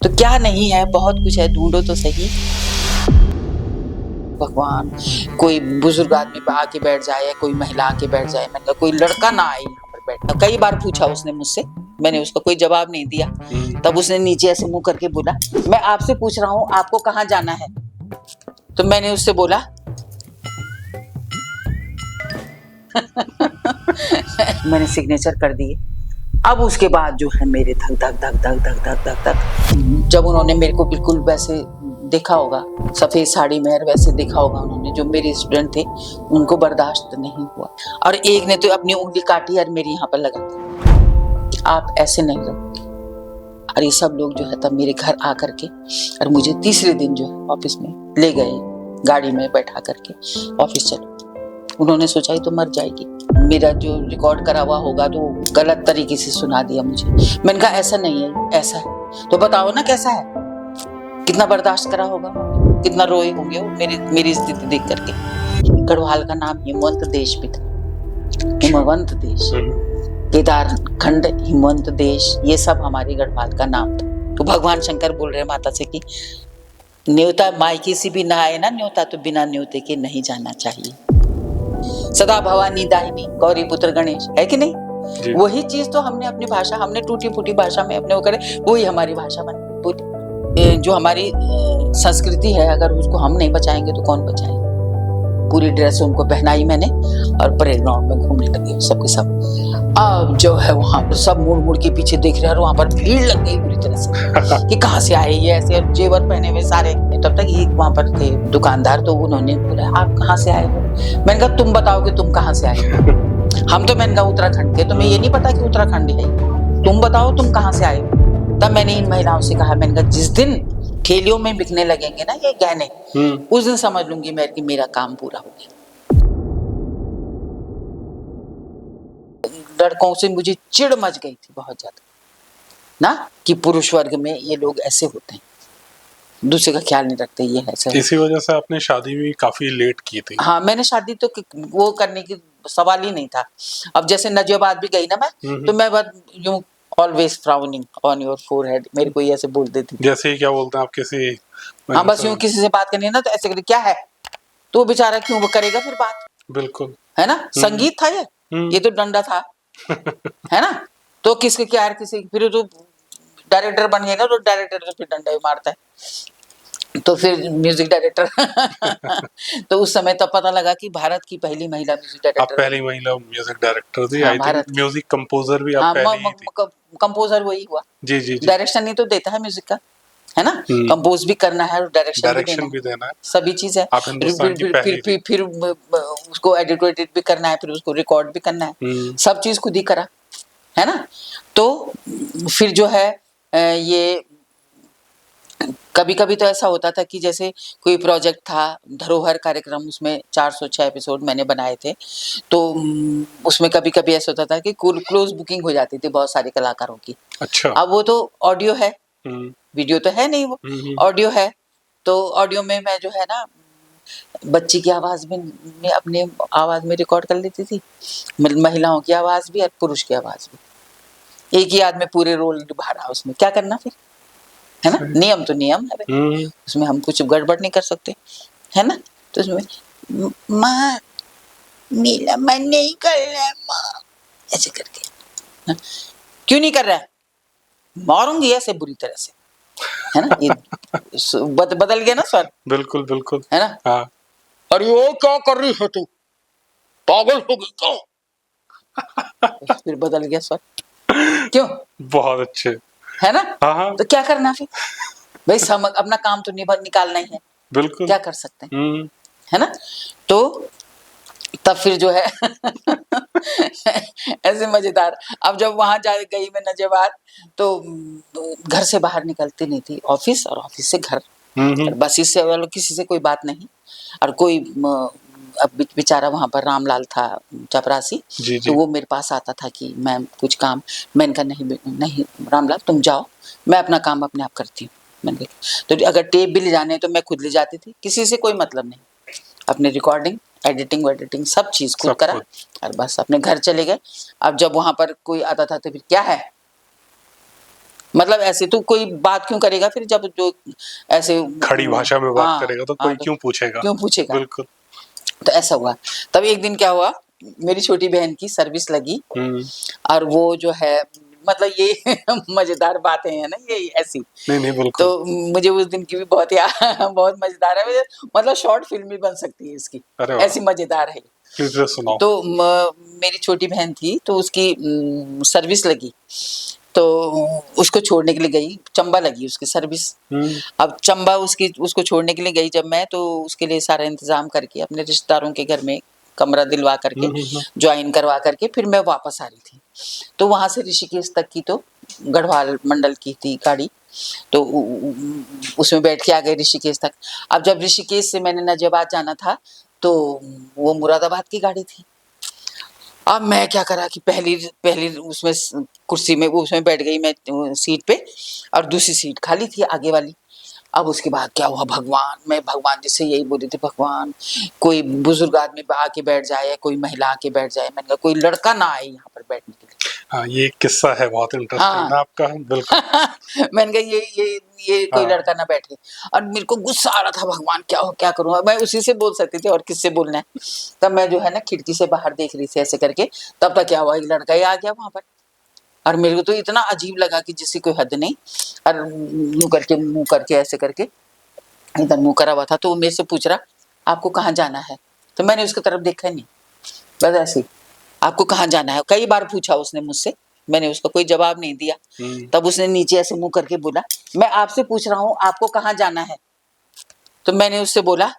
तो क्या नहीं है, बहुत कुछ है, ढूंढो तो सही। भगवान, कोई बुजुर्ग आदमी पे आके बैठ जाए या कोई महिला आके बैठ जाए, मैंने कहा कोई लड़का ना आए यहाँ पर बैठना। कई बार पूछा उसने मुझसे, मैंने उसका कोई जवाब नहीं दिया। तब उसने नीचे ऐसे मुंह करके बोला, मैं आपसे पूछ रहा हूँ आपको कहाँ जाना है? तो मैंने उससे बोला मैंने सिग्नेचर कर दिए। अब उसके बाद जो है मेरे धक धक धक धक धक धक धक धक, जब उन्होंने मेरे को बिल्कुल वैसे देखा होगा, सफेद साड़ी में वैसे देखा होगा उन्होंने, जो मेरे स्टूडेंट थे उनको बर्दाश्त नहीं हुआ। और एक ने तो अपनी उंगली काटी और मेरी यहाँ पर लगा दी, आप ऐसे नहीं रहोगे। और ये सब लोग जो है तब मेरे घर आकर के और मुझे तीसरे दिन जो है ऑफिस में ले गए, गाड़ी में बैठा करके, ऑफिस चलो। उन्होंने सोचा ही तो मर जाएगी, मेरा जो रिकॉर्ड करा हुआ होगा तो गलत तरीके से सुना दिया मुझे। मैंने कहा ऐसा नहीं है, ऐसा है। तो बताओ ना कैसा है, कितना बर्दाश्त करा होगा, कितना रोए होंगे वो मेरी स्थिति देख करके। गढ़वाल का नाम हिमवंत देश भी था, हिमवंत देश, केदार खंड, हिमवंत देश, ये सब हमारे गढ़वाल का नाम था। तो भगवान शंकर बोल रहे माता से कि न्योता मायके से भी ना आए ना न्योता, तो बिना न्योते के नहीं जाना चाहिए। सदा भवानी दाहिनी गौरी पुत्र गणेश, है कि नहीं? वही चीज तो हमने अपनी भाषा, हमने टूटी फूटी भाषा में अपने वो करे, वही हमारी भाषा बन बोली। जो हमारी संस्कृति है, अगर उसको हम नहीं बचाएंगे तो कौन बचाएगा? पूरी ड्रेस उनको पहनाई मैंने और परेड ग्राउंड में घूमने लगे सबके सब। अब जो है वहां पर सब मुड़ मुड़ के पीछे देख रहे हैं और वहां पर भीड़ लग गई पूरी तरह से कि कहाँ से आए ये, ऐसे जेवर पहने हुए सारे। तब तक एक वहां पर थे दुकानदार, तो उन्होंने बोला आप कहाँ से आए हो? मैंने कहा तुम बताओ कि तुम कहाँ से आए हो? हम तो, मैंने कहा उत्तराखंड के, तुम्हें ये नहीं पता कि उत्तराखंड है? तुम बताओ तुम कहाँ से आए हो? तब मैंने इन महिलाओं से कहा, मैंने कहा जिस दिन ठेलियों में बिकने लगेंगे ना ये गहने, उस दिन समझ लूंगी मैं कि मेरा काम पूरा हो गया। लड़कों से मुझे चिढ़ मच गई थी बहुत ज्यादा ना, कि पुरुष वर्ग में ये लोग ऐसे होते हैं, दूसरे का ख्याल नहीं रखते, ये है सर। इसी वजह से आपने शादी भी काफी लेट की थी। हाँ, मैंने शादी तो वो करने की सवाल ही नहीं था। अब जैसे नजियाबाद भी गई ना मैं, तो मैं बस यूं always frowning on your forehead, मेरे को ये ऐसे बोल देती थी। जैसे ही क्या बोलते हैं आप किसी, हाँ, बस यूं किसी से बात करनी है ना तो ऐसे करके क्या है, तो वो बेचारा क्यों वो करेगा फिर बात, बिल्कुल है ना? संगीत था ये तो डंडा था है ना? तो किसके क्या है, किसी फिर तो डायरेक्टर बन गया ना, तो डायरेक्टर तो फिर डंडा ही मारता है, तो फिर म्यूजिक डायरेक्टर तो उस समय तब पता लगा कि भारत की पहली महिला म्यूजिक डायरेक्टर, आप पहली महिला म्यूजिक डायरेक्टर थी। हाँ, आई थिंक म्यूजिक कंपोजर भी आप पहली ही थी। कंपोजर वही हुआ। जी जी जी। डायरेक्शन ही तो देता है म्यूजिक का, है ना? कंपोज भी करना है और डायरेक्शन भी देना है, सभी चीज है। आप हिंदुस्तान की पहली थी। फिर उसको एडिट भी करना है, फिर उसको रिकॉर्ड भी करना है, सब चीज खुद ही करा, है ना? तो फिर जो है ये कभी कभी तो ऐसा होता था कि जैसे कोई प्रोजेक्ट था, धरोहर कार्यक्रम, उसमें 406 एपिसोड मैंने बनाए थे, तो उसमें कभी कभी ऐसा होता था कि क्लोज बुकिंग हो जाती थी बहुत सारे कलाकारों की। अच्छा। अब वो तो ऑडियो है, वीडियो तो है नहीं, वो ऑडियो है। तो ऑडियो में मैं जो है ना बच्ची की आवाज में मैं अपने आवाज में रिकॉर्ड कर लेती थी, महिलाओं की आवाज भी और पुरुष की आवाज भी, एक ही आदमी पूरे रोल निभा रहा, उसमें क्या करना फिर, है ना? नियम तो नियम है, उसमें हम कुछ गड़बड़ नहीं कर सकते, है ना? तो उसमें माँ मेरा मन नहीं कर रहा है माँ, ऐसे करके, है? क्यों नहीं कर रहा है? मारूंगी ऐसे बुरी तरह से, है ना? ये बदल गया ना सर। बिल्कुल बिल्कुल, है ना? हाँ। और ये क्या कर रही है तू, पागल हो गई क्या? फिर बदल गया सर। क्यों? बहुत अच्छे, है ना? हाँ हाँ। तो क्या करना फिर भाई, अपना काम तो निकालना ही है, बिल्कुल, क्या कर सकते हैं, है ना? तो तब फिर जो है ऐसे मजेदार। अब जब वहां जा गई मैं नजियाबाद, तो घर से बाहर निकलती नहीं थी, ऑफिस और ऑफिस से घर, बस इससे वालों किसी से कोई बात नहीं। और कोई अब बेचारा वहां पर रामलाल था चपरासी, तो वो मेरे पास आता था कि मैम कुछ काम, मैंने कहा नहीं नहीं रामलाल तुम जाओ, मैं अपना काम अपने आप करती हूँ। मैंने कहा तो अगर टेप भी ले जाने तो मैं खुद ले जाती थी, किसी से कोई मतलब नहीं, अपने रिकॉर्डिंग एडिटिंग सब चीज खुद करा और बस अपने घर चले गए। अब जब वहां पर कोई आता था तो फिर क्या है, मतलब ऐसे तो कोई बात क्यों करेगा फिर, जब जो ऐसे खड़ी भाषा में बात हाँ, करेगा तो हाँ, कोई क्यों पूछेगा। क्यों पूछेगा। बिल्कुल। तो ऐसा हुआ। तब एक दिन क्या हुआ, मेरी छोटी बहन की सर्विस लगी और वो जो है मतलब ये मजेदार बातें हैं ना ये ऐसी। नहीं नहीं तो बिल्कुल। मुझे उस दिन की भी बहुत बहुत मजेदार है, मतलब शॉर्ट फिल्म भी बन सकती है इसकी, अरे वाह, ऐसी मजेदार है। प्लीज सुनाओ। तो मेरी छोटी बहन थी तो उसकी सर्विस लगी, तो उसको छोड़ने के लिए गई, चंबा लगी उसकी सर्विस। अब चंबा उसको छोड़ने के लिए गई जब मैं, तो उसके लिए सारा इंतजाम करके अपने रिश्तेदारों के घर में कमरा दिलवा करके ज्वाइन करवा करके फिर मैं वापस आ रही थी। तो वहां से ऋषिकेश तक की तो गढ़वाल मंडल की थी गाड़ी, तो उसमें बैठ के आ गए ऋषिकेश तक। अब जब ऋषिकेश से मैंने नाजियाबाद जाना था तो वो मुरादाबाद की गाड़ी थी। अब मैं क्या करा कि पहली पहली उसमें कुर्सी में उसमें बैठ गई मैं सीट पे, और दूसरी सीट खाली थी आगे वाली। अब उसके बाद क्या हुआ, भगवान, मैं भगवान जी से यही बोली थी, भगवान कोई बुजुर्ग आदमी आके बैठ जाए या कोई महिला आके बैठ जाए, मैंने कहा कोई लड़का ना आए यहाँ पर बैठने के लिए। हाँ ये किस्सा है बहुत इंटरेस्टिंग ना आपका। बिल्कुल। मैंने कहा ये कोई हाँ। लड़का ना बैठे। और मेरे को गुस्सा आ रहा था, भगवान क्या करूँ, मैं उसी से बोल सकती थी और किससे बोलना है। तब मैं जो है ना खिड़की से बाहर देख रही थी ऐसे करके, तब तक क्या हुआ, एक लड़का ही आ गया वहां पर। और मेरे को तो इतना अजीब लगा कि जिसकी कोई हद नहीं। और मुंह करके ऐसे करके इधर मुंह करा हुआ था, तो वो मेरे से पूछ रहा आपको कहाँ जाना है। तो मैंने उसकी तरफ देखा नहीं, बस ऐसे ही, आपको कहाँ जाना है, कई बार पूछा उसने मुझसे, मैंने उसका कोई जवाब नहीं दिया। तब उसने नीचे ऐसे मुंह करके बोला मैं आपसे पूछ रहा हूँ आपको कहाँ जाना है। तो मैंने उससे बोला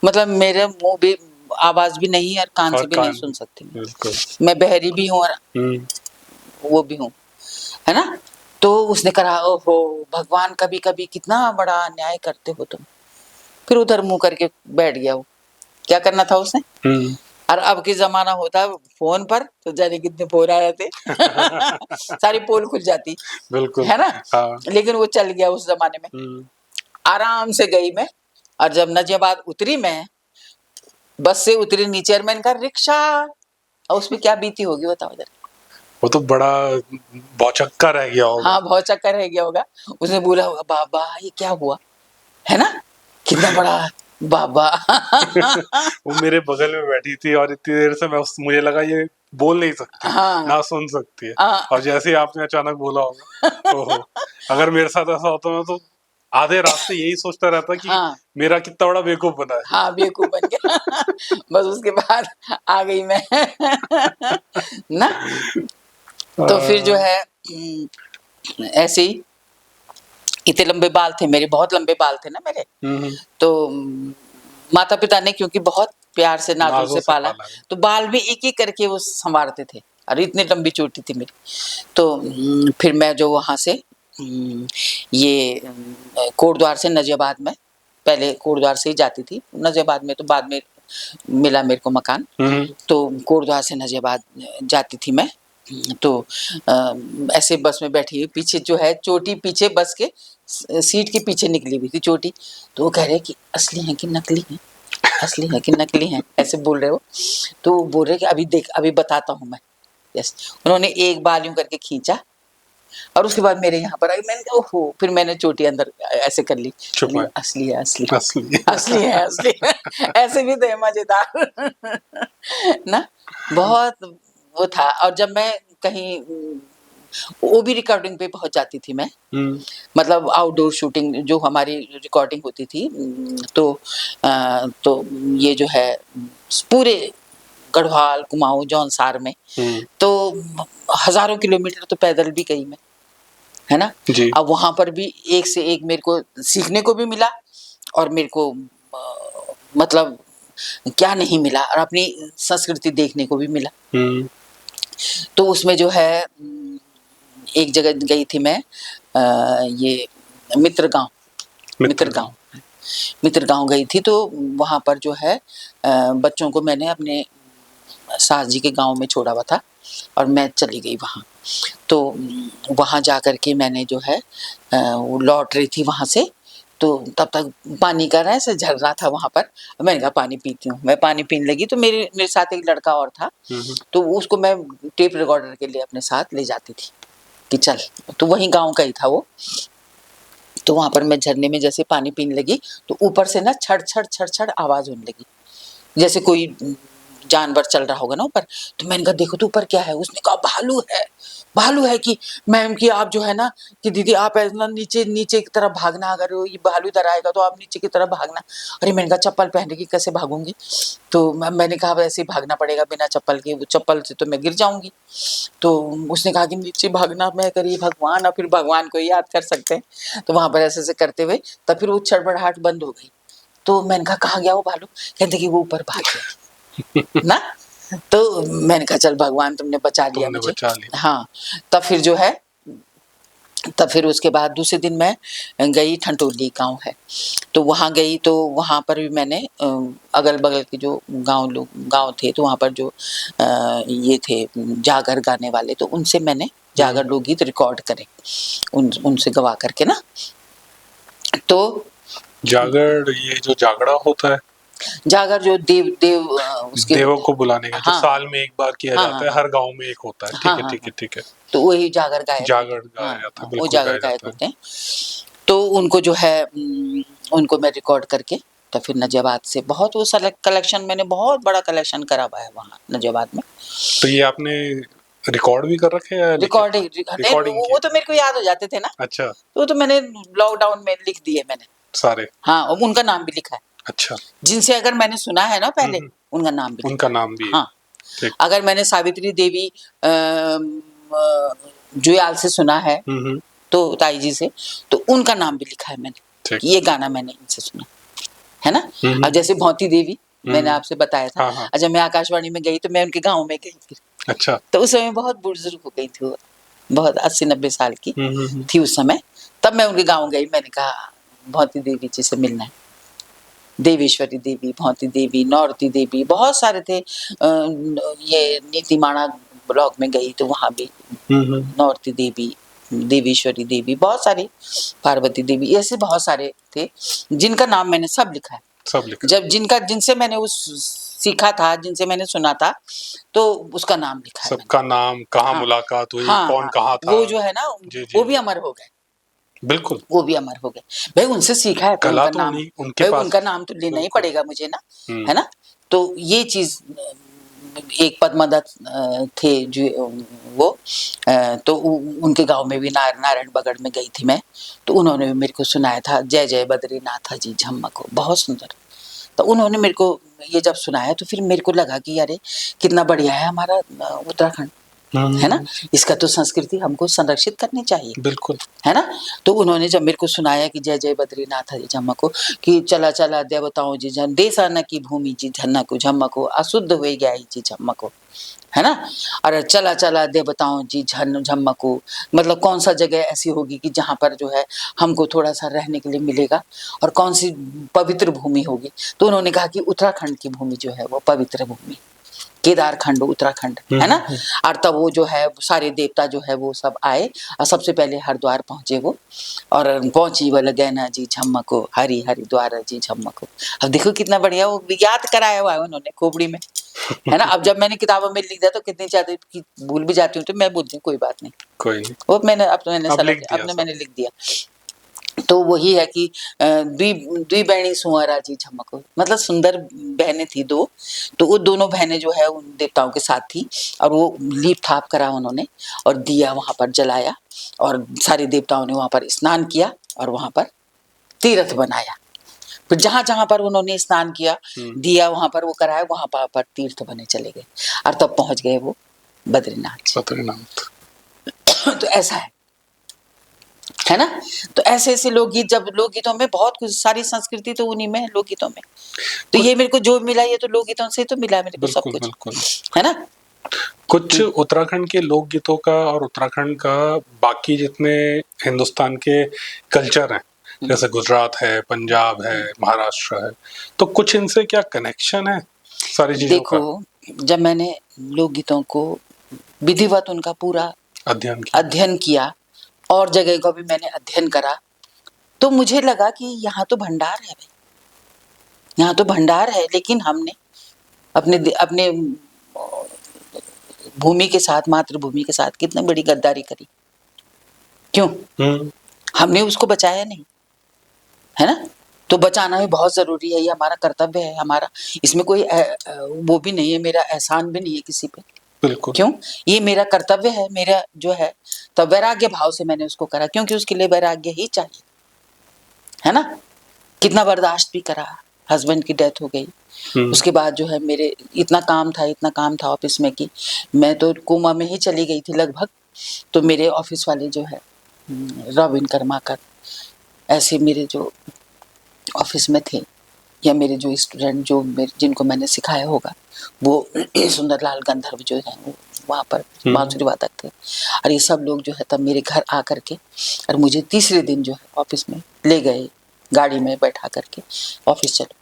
मतलब मेरे मुंह भी आवाज भी नहीं है और कान से भी नहीं सुन सकती, बिल्कुल। मैं बहरी भी हूँ और वो भी हूँ, है ना। तो उसने कहा ओहो भगवान, कभी कभी कितना बड़ा अन्याय करते हो तुम। फिर उधर मुंह करके बैठ गया वो, क्या करना था उसने। और अब की जमाना होता फोन पर तो जाने कितने फोन आए थे सारी पोल खुल जाती, बिल्कुल है ना। हाँ। लेकिन वो चल गया उस जमाने में। आराम से गई मैं, और जब नाजियाबाद उतरी मैं, बस से उतरी नीचे, और मैंने कहा रिक्शा, और उसमें क्या बीती होगी बताओ जरा। वो तो बड़ा भौचक्का रह गया होगा। हाँ भौचक्का रह गया होगा। उसने बोला होगा बाबा ये क्या हुआ, है ना, कितना बड़ा बाबा वो मेरे बगल में बैठी थी और इतनी देर से मुझे लगा ये बोल नहीं सकती, हाँ, ना सुन सकती है। हाँ, और जैसे ही आपने अचानक बोला होगा ओहो, अगर मेरे साथ ऐसा होता मैं तो आधे रास्ते यही सोचता रहता कि हाँ, मेरा कितना बड़ा बेवकूफ बना है। हाँ बेवकूफ बन गया बस उसके बाद आ गई मैं ना। तो फिर जो है ऐसे ही, इतने लंबे बाल थे मेरे, बहुत लंबे बाल थे ना मेरे। तो माता पिता ने क्योंकि बहुत प्यार से नाजों से पाला, तो बाल भी एक एक करके वो संवारते थे, और इतनी लंबी चोटी थी मेरी। तो फिर मैं जो वहाँ से ये कोटद्वार से नाजियाबाद में, पहले कोटद्वार से ही जाती थी नाजियाबाद में, तो बाद में मिला मेरे को मकान। तो कोटद्वार से नाजियाबाद जाती थी मैं। तो ऐसे बस में बैठी हुई, पीछे जो है चोटी पीछे बस के सीट के पीछे निकली हुई थी चोटी। तो वो कह रहे कि असली है कि नकली है, असली है कि नकली है, ऐसे बोल रहे हो। तो वो बोल रहे कि अभी देख, अभी बताता हूँ मैं। यस, उन्होंने एक बार यूं करके खींचा और उसके बाद मेरे यहाँ पर आई। मैंने कहा ओहो, फिर मैंने चोटी अंदर ऐसे कर ली, असली है, असली असली असली है, असली है। ऐसे भी थे मजेदार ना, बहुत वो था। और जब मैं कहीं वो भी रिकॉर्डिंग पे पहुंच जाती थी मैं, मतलब आउटडोर शूटिंग जो हमारी रिकॉर्डिंग होती थी, तो ये जो है पूरे गढ़वाल कुमाऊं जौनसार में, तो हजारों किलोमीटर तो पैदल भी गई मैं, है ना। अब वहां पर भी एक से एक मेरे को सीखने को भी मिला, और मेरे को मतलब क्या नहीं मिला, और अपनी संस्कृति देखने को भी मिला। तो उसमें जो है एक जगह गई थी मैं, ये मित्र गांव गई थी। तो वहां पर जो है बच्चों को मैंने अपने सास जी के गांव में छोड़ा हुआ था, और मैं चली गई वहां। तो वहां जा कर के मैंने जो है वो लौट रही थी वहां से, तो तब तक पानी का ना ऐसे झर रहा था वहां पर। मैंने कहा पानी पीती हूँ। मैं पानी पीने लगी तो मेरे मेरे साथ एक लड़का और था, तो उसको मैं टेप रिकॉर्डर के लिए अपने साथ ले जाती थी कि चल, तो वहीं गांव का ही था वो। तो वहां पर मैं झरने में जैसे पानी पीने लगी तो ऊपर से ना छड़ छड़ छड़ छड़ आवाज होने लगी, जैसे कोई जानवर चल रहा होगा ना ऊपर। तो मैंने कहा देखो तो ऊपर क्या है। उसने कहा भालू है, भालू है। कि मैम कि आप जो है ना कि दीदी आप ऐसा नीचे नीचे की तरफ भागना, अगर ये भालू इधर आएगा तो आप नीचे की तरफ भागना। अरे मैंने कहा चप्पल पहन के कैसे भागूंगी। तो मैंने कहा वैसे ही भागना पड़ेगा बिना चप्पल के, चप्पल से तो मैं गिर जाऊंगी। तो उसने कहा कि नीचे भागना। मैं करी भगवान, और फिर भगवान को याद कर सकते हैं। तो वहां पर ऐसे ऐसे करते हुए तब फिर वो छड़बड़ाहट बंद हो गई। तो मैंने कहा कहाँ गया वो भालू। कहते कि वो ऊपर भाग गया ना। तो मैंने कहा चल भगवान तुमने बचा लिया मुझे। बचा लिया। हाँ। तब फिर जो है, तब फिर उसके बाद दूसरे दिन मैं गई, ठंटोली गांव है तो वहां गई। तो वहां पर भी मैंने अगल बगल के जो गांव थे तो वहां पर जो ये थे जागर गाने वाले, तो उनसे मैंने जागर लोकगीत रिकॉर्ड करे, उनसे गवा करके ना। तो जागर, ये जो जागड़ा होता है, जागर जो देव उसके देवों को बुलाने का, जो हाँ, साल में एक बार किया हाँ, जाता है, हाँ, हर गांव में एक होता है। हाँ, ठीक है हाँ, ठीक है हाँ। ठीक है। तो वही जागर गायक जागर होते हैं। गाया हाँ, जाता है, हाँ, वो बिल्कुल जागर गाया गायक जाता है। होते हैं। तो उनको जो है उनको मैं रिकॉर्ड करके तो फिर नजाबाद से बहुत वो कलेक्शन, मैंने बहुत बड़ा कलेक्शन करा हुआ है वहाँ नजाबाद में। तो ये आपने रिकॉर्ड भी कर रखे हैं या लिखे? रिकॉर्डिंग रिकॉर्डिंग वो तो मेरे को याद हो जाते थे ना। अच्छा। तो वो तो मैंने लॉकडाउन में लिख दिए मैंने सारे? हाँ, और उनका नाम भी लिखा है। अच्छा। जिनसे अगर मैंने सुना है ना पहले उनका नाम भी उनका लिखा नाम भी है। है। हाँ, ठीक। अगर मैंने सावित्री देवी जुयाल से सुना है तो ताई जी से, तो उनका नाम भी लिखा है मैंने कि ये गाना मैंने इनसे सुना है ना। अब जैसे भौती देवी मैंने आपसे बताया था। हाँ। अच्छा, मैं आकाशवाणी में गई तो मैं उनके गांव में गई थी। अच्छा। तो उस समय बहुत बुजुर्ग हो गई थी वो, बहुत 80-90 साल की थी उस समय। तब मैं उनके गांव गई, मैंने कहा भौती देवी जी से मिलना है। देवेश्वरी देवी, भौती देवी, नौरती देवी, बहुत सारे थे। ये नीतिमाणा ब्लॉक में गई तो वहां भी नौरती देवी, देवेश्वरी देवी, बहुत सारी, पार्वती देवी, ऐसे बहुत सारे थे जिनका नाम मैंने सब लिखा है। सब लिखा। जब जिनसे मैंने उस सीखा था, जिनसे मैंने सुना था, तो उसका नाम लिखा है सबका नाम, कहाँ हाँ, मुलाकात हुई, हाँ, कौन हाँ, कहाँ था। वो जो है ना वो भी अमर हो गए। बिल्कुल, वो भी अमर हो गए। भाई उनसे सीखा है तो कला उनका तो नाम, उनके भाई पास। उनका नाम तो लेना ही पड़ेगा मुझे ना, है ना। तो ये चीज, एक पद्मदत्त थे जो वो तो उनके गांव में भी नारायण बगड़ में गई थी मैं। तो उन्होंने भी मेरे को सुनाया था जय जय बद्रीनाथ जी झम्मको, बहुत सुंदर। तो उन्होंने मेरे को ये जब सुनाया तो फिर मेरे को लगा कि अरे कितना बढ़िया है हमारा उत्तराखंड, है ना। इसका तो संस्कृति हमको संरक्षित करनी चाहिए, बिल्कुल, है ना। तो उन्होंने जब मेरे को सुनाया कि जय जय बद्रीनाथ जी झम्मको, कि चला चला देवताओं जी झन देसाना की भूमि जी झन्नको झम्मको अशुद्ध हुए गया जी झम्मको, है ना। और चला चला देवताओं जी झन झम्मको, मतलब कौन सा जगह ऐसी होगी कि जहाँ पर जो है हमको थोड़ा सा रहने के लिए मिलेगा, और कौन सी पवित्र भूमि होगी। तो उन्होंने कहा कि उत्तराखंड की भूमि जो है वो पवित्र भूमि, केदारखंड उत्तराखंड, है ना। और तब वो जो है सारे देवता जो है वो सब आए, और सबसे पहले हरिद्वार पहुंचे वो, और पहुंची वाला गैना जी झम्मको हरि हरिद्वार जी झम्मको। अब देखो कितना बढ़िया वो याद कराया हुआ है उन्होंने खोपड़ी में, है ना। अब जब मैंने किताबों में लिख दिया तो कितनी ज्यादा भूल भी जाती हूँ, तो मैं बोलती हूँ कोई बात नहीं, कोई नहीं, वो मैंने अब तो मैंने मैंने लिख दिया। तो वही है कि द्विबैणी सुंवरा जी झमको, मतलब सुंदर बहनें थी दो। तो वो दोनों बहनें जो है उन देवताओं के साथ थी, और वो लीप थाप करा उन्होंने, और दिया वहां पर जलाया, और सारे देवताओं ने वहां पर स्नान किया, और वहां पर तीर्थ बनाया। फिर जहां जहां पर उन्होंने स्नान किया, दिया वहां पर वो कराया, वहां पर तीर्थ बने चले गए, और तब पहुंच गए वो बद्रीनाथ। तो ऐसा है ना। तो ऐसे ऐसे लोकगीत, जब लोकगीतों में बहुत कुछ, सारी संस्कृति तो उन्हीं में है लोकगीतों में। तो ये मेरे को जो मिला ये तो लोकगीतों से तो मिला मेरे को सब कुछ, है ना। कुछ उत्तराखंड के लोकगीतों का और उत्तराखंड का बाकी जितने हिंदुस्तान के कल्चर हैं, जैसे गुजरात है, पंजाब है, महाराष्ट्र है, तो कुछ इनसे क्या कनेक्शन है सारी चीजों का? देखो, जब मैंने लोकगीतों को विधिवत उनका पूरा अध्ययन किया, और जगह का भी मैंने अध्ययन करा, तो मुझे लगा कि यहाँ तो भंडार है भाई, यहाँ तो भंडार है, लेकिन हमने अपने भूमि के साथ, मातृभूमि के साथ कितनी बड़ी गद्दारी करी। क्यों? हमने उसको बचाया नहीं, है ना? तो बचाना भी बहुत जरूरी है, ये हमारा कर्तव्य है हमारा। इसमें कोई वो भी नहीं है, मेरा एहसान भी नहीं है किसी पे। बिल्कुल। क्यों? ये मेरा कर्तव्य है, मेरा जो है, तो वैराग्य भाव से मैंने उसको करा, क्योंकि उसके लिए वैराग्य ही चाहिए, है ना? कितना बर्दाश्त भी करा। हस्बैंड की डेथ हो गई, उसके बाद जो है मेरे इतना काम था ऑफिस में कि मैं तो कोमा में ही चली गई थी लगभग। तो मेरे ऑफिस वाले जो है रॉबिन कर्माकर, ऐसे मेरे जो ऑफिस में थे, या मेरे जो स्टूडेंट जो जिनको मैंने सिखाया होगा, वो सुंदरलाल गंधर्व जो है वो वहाँ पर बांसुरी वादक थे, और ये सब लोग जो है तब मेरे घर आ करके और मुझे तीसरे दिन जो है ऑफिस में ले गए, गाड़ी में बैठा करके, ऑफिस चलो।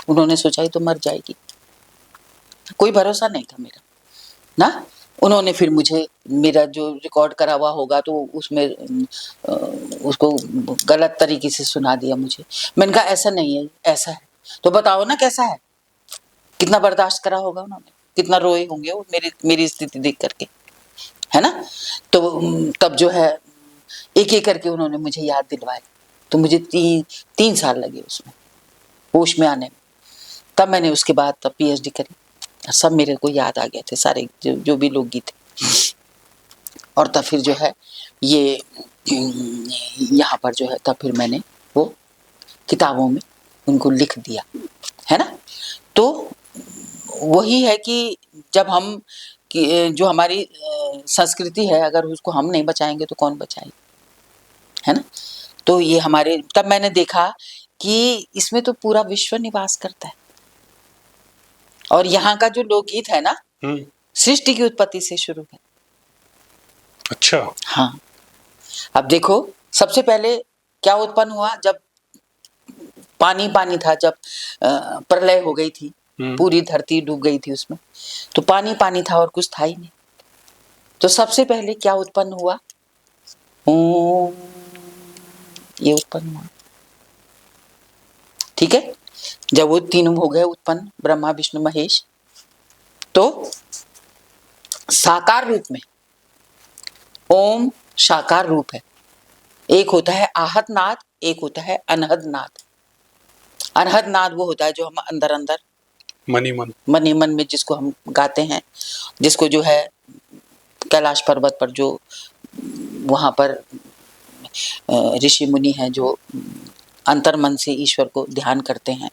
उन्होंने सोचा ही तो मर जाएगी, कोई भरोसा नहीं था मेरा ना। उन्होंने फिर मुझे मेरा जो रिकॉर्ड करा हुआ होगा तो उसमें उसको गलत तरीके से सुना दिया मुझे। मैंने कहा ऐसा नहीं है, ऐसा है। तो बताओ ना कैसा है, कितना बर्दाश्त करा होगा उन्होंने, कितना रोए होंगे वो मेरी स्थिति देख करके, है ना? तो तब जो है एक एक करके उन्होंने मुझे याद दिलवाए। तो मुझे 3 साल लगे उसमें होश में आने में। तब मैंने उसके बाद तब PhD करी, सब मेरे को याद आ गए थे, सारे जो भी लोग थे। और तब फिर जो है ये यहाँ पर जो है तब फिर मैंने वो किताबों में उनको लिख दिया, है ना? तो वही है कि जब हम कि जो हमारी संस्कृति है, अगर उसको हम नहीं बचाएंगे तो कौन बचाएगा, है ना? तो ये हमारे, तब मैंने देखा कि इसमें तो पूरा विश्व निवास करता है। और यहाँ का जो लोकगीत है ना, सृष्टि की उत्पत्ति से शुरू है। अच्छा। हाँ, अब देखो सबसे पहले क्या उत्पन्न हुआ, जब पानी था, जब प्रलय हो गई थी, पूरी धरती डूब गई थी उसमें, तो पानी था और कुछ था ही नहीं। तो सबसे पहले क्या उत्पन्न हुआ? ओम, ये उत्पन्न हुआ। ठीक है, जब वो तीनों हो गए उत्पन्न, ब्रह्मा विष्णु महेश, तो साकार रूप में ओम साकार रूप है। एक होता है आहत नाद, एक होता है अनहद नाद। अनहद नाद वो होता है जो हम अंदर अंदर मनी मन में जिसको हम गाते हैं, जिसको जो है कैलाश पर्वत पर जो वहाँ पर ऋषि मुनि हैं जो अंतर मन से ईश्वर को ध्यान करते हैं,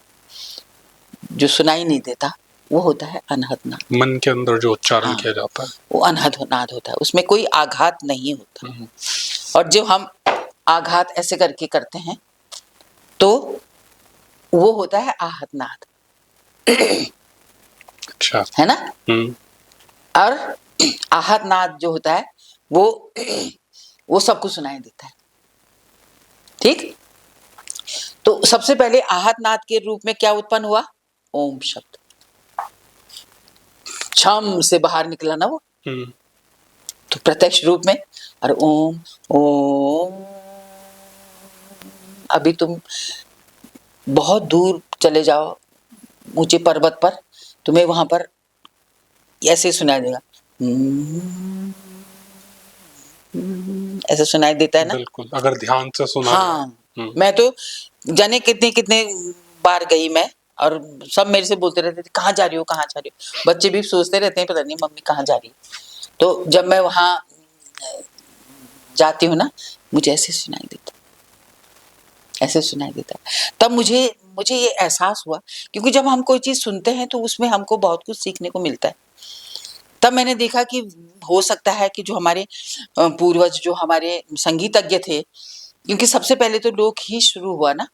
जो सुनाई नहीं देता, वो होता है अनहद नाद। मन के अंदर जो उच्चारण किया जाता है वो अनहद नाद होता है, उसमें कोई आघात नहीं होता। और जो हम आघात ऐसे करके करते हैं तो वो होता है आहत नाद। अच्छा, है ना? और आहत नाद जो होता है वो सबको सुनाई देता है। ठीक, तो सबसे पहले आहत नाद के रूप में क्या उत्पन्न हुआ? ओम शब्द, छम से बाहर निकला ना वो, तो प्रत्यक्ष रूप में। और ओम ओम, अभी तुम बहुत दूर चले जाओ ऊंचे पर्वत पर, तुम्हें वहां पर ऐसे सुनाई देगा, ऐसे सुनाई देता है ना? बिल्कुल, अगर ध्यान से सुना। हाँ, मैं तो जाने कितने बार गई मैं, और सब मेरे से बोलते रहते थे कहाँ जा रही हो, कहाँ जा रही हो। बच्चे भी सोचते रहते हैं पता नहीं मम्मी कहाँ जा रही है। तो जब मैं वहां जाती हूँ ना, मुझे ऐसे सुनाई देता, ऐसे सुनाई देता। तब मुझे ये एहसास हुआ, क्योंकि जब हम कोई चीज सुनते हैं तो उसमें हमको बहुत कुछ सीखने को मिलता है। तब मैंने देखा कि हो सकता है कि जो हमारे पूर्वज, जो हमारे संगीतज्ञ थे, क्योंकि सबसे पहले तो लोक ही शुरू हुआ ना,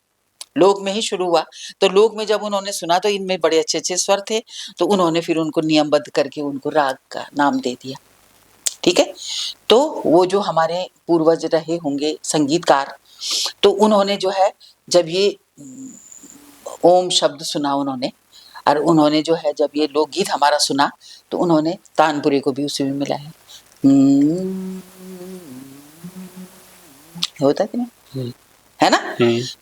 लोक में ही शुरू हुआ। तो लोक में जब उन्होंने सुना तो इनमें बड़े अच्छे अच्छे स्वर थे, तो उन्होंने फिर उनको नियमबद्ध करके उनको राग का नाम दे दिया। ठीक है, तो वो जो हमारे पूर्वज रहे होंगे संगीतकार, तो उन्होंने जो है जब ये ओम शब्द सुना उन्होंने, और उन्होंने जो है जब ये लोकगीत हमारा सुना, तो उन्होंने तानपुरे को भी उसी में मिलाया। होता है कि नहीं, है ना?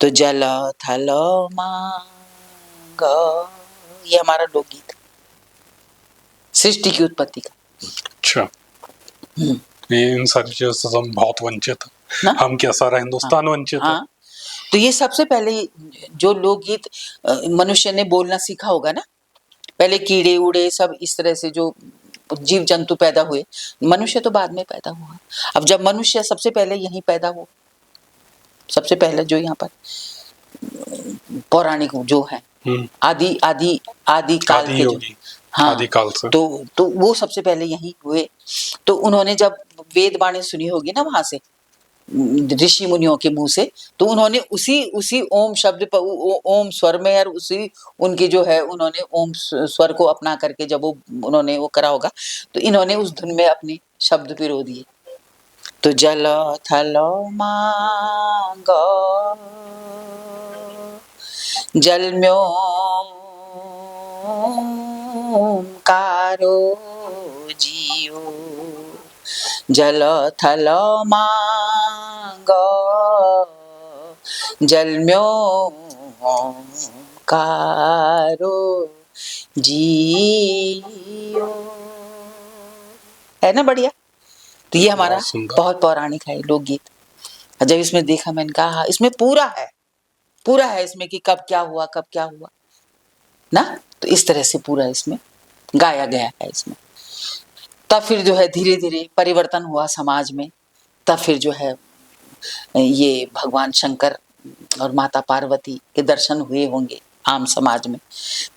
तो जल थल मांग, ये हमारा लोकगीत, सृष्टि की उत्पत्ति का। अच्छा, ये इन सारी चीजों से हम बहुत वंचित ना? हैं, हम क्या सारा हिंदुस्तान वंचित है। हाँ, तो ये सबसे पहले जो लोकगीत मनुष्य ने बोलना सीखा होगा ना, पहले कीड़े उड़े सब इस तरह से जो जीव जंतु पैदा हुए, मनुष्य तो बाद में पैदा हुआ। अब जब मनुष्य सबसे पहले यहीं पैदा हुआ, सबसे पहले जो यहाँ पर पौराणिक जो है आदि आदि आदि काल के जो, हाँ, आदि काल से, तो वो सबसे पहले यहीं हुए। तो उन्होंने जब वेद वाणी सुनी होगी ना वहां से, ऋषि मुनियों के मुंह से, तो उन्होंने उसी ओम शब्द पर ओम स्वर में, और उसी उनकी जो है उन्होंने ओम स्वर को अपना करके जब वो उन्होंने वो करा होगा, तो इन्होंने उस धुन में अपने शब्द पिरो दिए। तो जल थल मांग जलम्योंकारो जियो, जल थल मांग जलम्योंकारो जियो, है ना बढ़िया। तो ये हमारा बहुत पौराणिक है लोकगीत। जब इसमें देखा मैंने कहा इसमें पूरा है इसमें कि कब क्या हुआ ना, तो इस तरह से पूरा इसमें गाया गया है इसमें। तब फिर जो है धीरे धीरे परिवर्तन हुआ समाज में, तब फिर जो है ये भगवान शंकर और माता पार्वती के दर्शन हुए होंगे आम समाज में।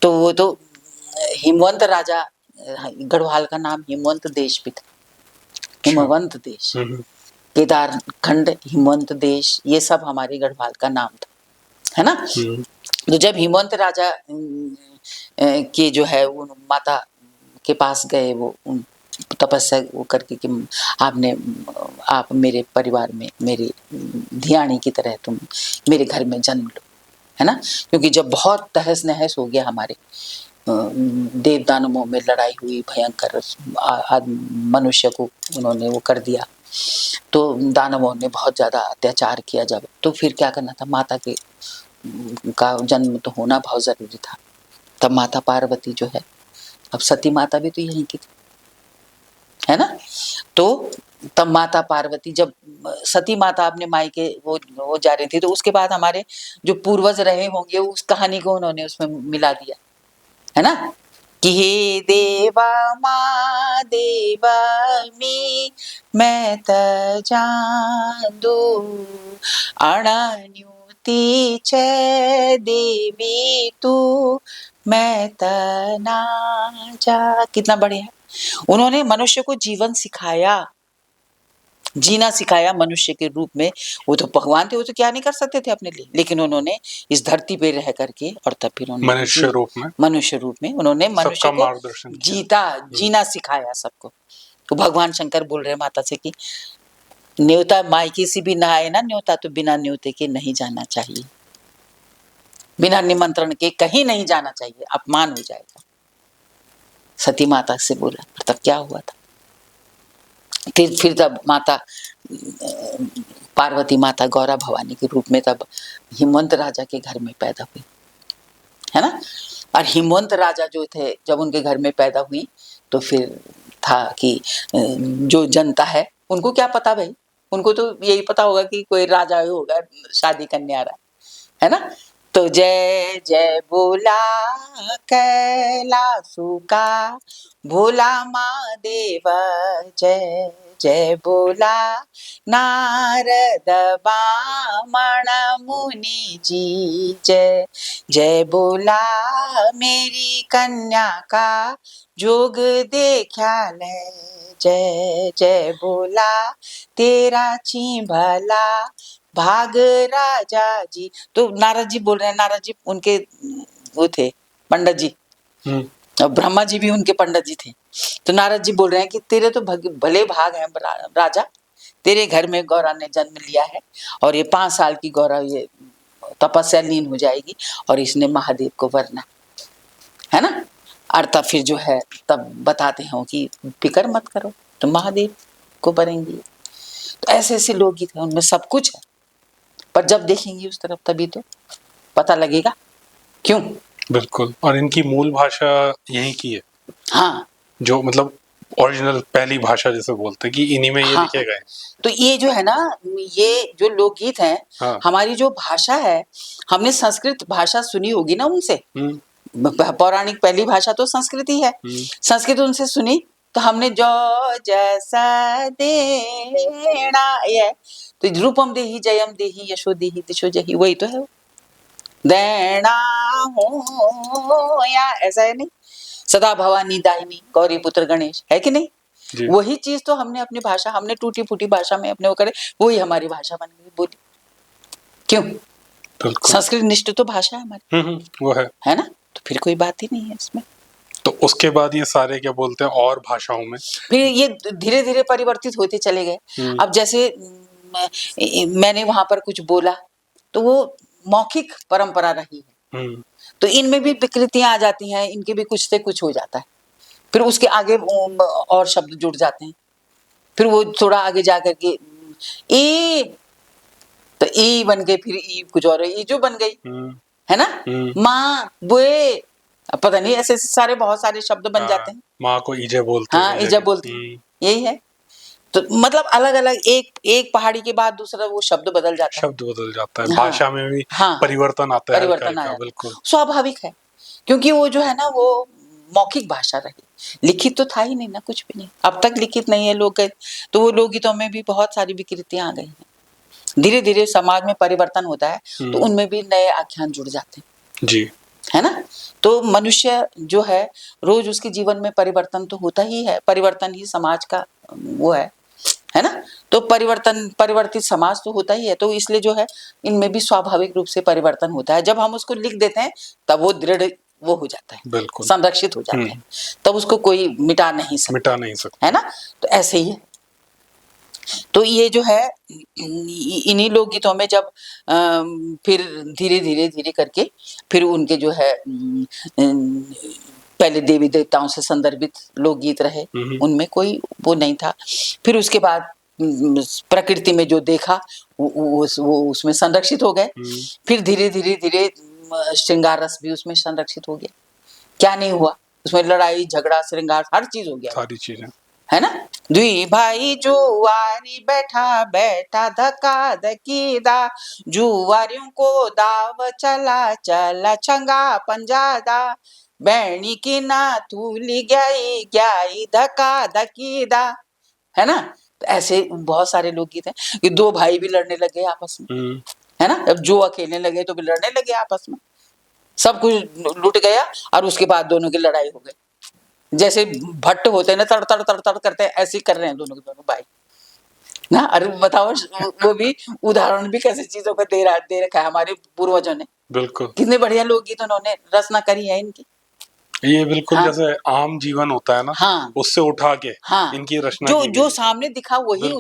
तो वो तो हिमवंत राजा, गढ़वाल का नाम हिमवंत देश भी था, हिमवंत देश, केदार खंड, हिमवंत देश, ये सब हमारे गढ़वाल का नाम था, है ना। तो जब हिमवंत राजा के जो है वो माता के पास गए, वो तपस्या वो करके कि आप मेरे परिवार में मेरी धियाणी की तरह तुम मेरे घर में जन्म लो, है ना। क्योंकि जब बहुत तहस नहस हो गया, हमारे देव दानवों में लड़ाई हुई भयंकर, मनुष्य को उन्होंने वो कर दिया, तो दानवों ने बहुत ज़्यादा अत्याचार किया जब, तो फिर क्या करना था, माता के का जन्म तो होना बहुत ज़रूरी था। तब माता पार्वती जो है, अब सती माता भी तो यहीं की थी, है ना। तो तब माता पार्वती जब सती माता अपने मायके वो जा रही थी, तो उसके बाद हमारे जो पूर्वज रहे होंगे उस कहानी को उन्होंने उसमें मिला दिया, है ना, कि हे देवा माँ देवा मी मैं त जादू अणन्युति च देवी तू मैं त ना जा। कितना बढ़िया, उन्होंने मनुष्य को जीवन सिखाया, जीना सिखाया मनुष्य के रूप में। वो तो भगवान थे, वो तो क्या नहीं कर सकते थे अपने लिए, लेकिन उन्होंने इस धरती पे रह करके, और तब फिर उन्होंने मनुष्य रूप में उन्होंने मनुष्य को जीना सिखाया सबको। तो भगवान शंकर बोल रहे माता से कि न्योता मायके से भी ना आए ना न्योता, तो बिना न्योते के नहीं जाना चाहिए, बिना निमंत्रण के कहीं नहीं जाना चाहिए, अपमान हो जाएगा। सती माता से बोला, तब क्या हुआ था, फिर तब माता पार्वती माता गौरा भवानी के रूप में तब हिमवंत राजा के घर में पैदा हुई, है ना। और हिमवंत राजा जो थे, जब उनके घर में पैदा हुई, तो फिर था कि जो जनता है उनको क्या पता भाई, उनको तो यही पता होगा कि कोई राजा होगा शादी करने आ रहा है ना। तो जय जय बोला कैलासु का भोला महादेव, जय जय बोला नारद बामण मुनि जी, जय जय बोला मेरी कन्या का जोग देखा ले, जय जय बोला तेरा ची भला भाग राजा जी। तो नारद जी बोल रहे हैं, नारद जी उनके वो थे पंडित जी, और ब्रह्मा जी भी उनके पंडित जी थे। तो नारद जी बोल रहे हैं कि तेरे तो भले भाग हैं राजा, तेरे घर में गौरा ने जन्म लिया है, और ये 5 साल की गौरा ये तपस्या लीन हो जाएगी, और इसने महादेव को वरना, है ना। और तब फिर जो है तब बताते हैं कि फिक्र मत करो, तुम महादेव को वरेंगी। तो ऐसे ऐसे लोकगीत हैं, उनमें सब कुछ है, पर जब देखेंगी उस तरफ तभी तो पता लगेगा क्यों। बिल्कुल, और इनकी मूल भाषा यहीं की है, हाँ जो मतलब ओरिजिनल पहली भाषा जिसे बोलते हैं कि इन्हीं में ये हाँ लिखे गए हैं। तो ये जो है ना, ये जो लोकगीत हैं, हाँ। हमारी जो भाषा है, हमने संस्कृत भाषा सुनी होगी ना उनसे, पौराणिक पहली भाषा तो संस्कृत ही है। संस्कृत उनसे सुनी तो हमने जो जैसा देना ये, तो रूपम देहि जयम देहि यशो देहि दिशो जहि, वही तो है वो। देना हो या ऐसा है नहीं, सदा भवानी दाहिनी गौरी पुत्र गणेश, है कि नहीं? जी। वही चीज तो हमने अपनी भाषा, हमने टूटी फूटी भाषा में अपने वो करे, वही हमारी भाषा बन गई, बोली क्यों? बिल्कुल। संस्कृत निष्ठ तो भाषा है हमारी, वो है ना? तो फिर कोई बात ही नहीं है इसमें। तो उसके बाद ये सारे क्या बोलते हैं और भाषाओं में फिर ये धीरे धीरे परिवर्तित होते चले गए। अब जैसे मैंने वहां पर कुछ बोला तो वो मौखिक परंपरा रही है, तो इनमें भी विकृतियां आ जाती हैं, इनके भी कुछ से कुछ हो जाता है, फिर उसके आगे और शब्द जुड़ जाते हैं, फिर वो थोड़ा आगे जा करके ई, तो ई बन गई, फिर ई कुछ और ई जो बन गई, है ना? माँ बुए, पता नहीं ऐसे सारे बहुत सारे शब्द बन जाते हैं। माँ को ईजे बोलते हैं। हाँ ईजा बोलते हैं, यही है। तो मतलब अलग अलग एक पहाड़ी के बाद दूसरा वो शब्द बदल जाता है, शब्द बदल जाता है। भाषा में भी परिवर्तन आता है, परिवर्तन आ जाता है, बिल्कुल स्वाभाविक है, क्योंकि वो जो है ना वो मौखिक भाषा रही, लिखित तो था ही नहीं ना, कुछ भी नहीं, अब तक लिखित नहीं है लोग, तो वो लोकगीतों में भी बहुत सारी विकृतियां आ गई हैं। धीरे धीरे समाज में परिवर्तन होता है तो उनमें भी नए आख्यान जुड़ जाते हैं जी, है ना? तो मनुष्य जो है रोज उसके जीवन में परिवर्तन तो होता ही है, परिवर्तन ही समाज का वो है ना? तो परिवर्तित समाज तो होता ही है, तो इसलिए जो है इनमें भी स्वाभाविक रूप से परिवर्तन होता है। जब हम उसको लिख देते हैं तब वो दृढ़ वो हो जाता है, बिल्कुल संरक्षित हो जाता है, तब उसको कोई मिटा नहीं सकता, है ना? तो ऐसे ही है। तो ये जो है इन्हीं लोकगीतों में जब फिर धीरे धीरे धीरे करके फिर उनके जो है पहले देवी देवताओं से संदर्भित लोकगीत रहे, उनमें कोई वो नहीं था। फिर उसके बाद प्रकृति में जो देखा वो उसमें संरक्षित हो गए। फिर धीरे धीरे धीरे श्रृंगार रस भी उसमें संरक्षित हो गया। क्या नहीं हुआ उसमें, लड़ाई झगड़ा श्रृंगार हर चीज हो गया, सारी चीजें, है ना? दुई भाई जुआरी बैठा बैठा धक्का धकी दा, जुआरियों को दाव चला चला छंगा पंजा दा, बैणी की ना तूली गई गई धक्का धकी दा, है ना? तो ऐसे बहुत सारे लोकगीत हैं कि दो भाई भी लड़ने लगे आपस में, है ना? अब जो अकेले लगे तो भी लड़ने लगे आपस में, सब कुछ लुट गया और उसके बाद दोनों की लड़ाई हो गई। जैसे भट्ट होते हैं ना, तड़ तड़ तड़ तड़ करते हैं, ऐसे ही कर रहे हैं दोनों के दोनों भाई ना। अरे बताओ, वो भी उदाहरण भी कैसे चीजों का दे रखा है हमारे पूर्वजों ने। बिल्कुल, कितने बढ़िया लोकगीत उन्होंने रचना करी है इनकी। ये बिल्कुल जैसे आम जीवन होता है ना, उससे उठा के इनकी रचना की जो सामने दिखा वही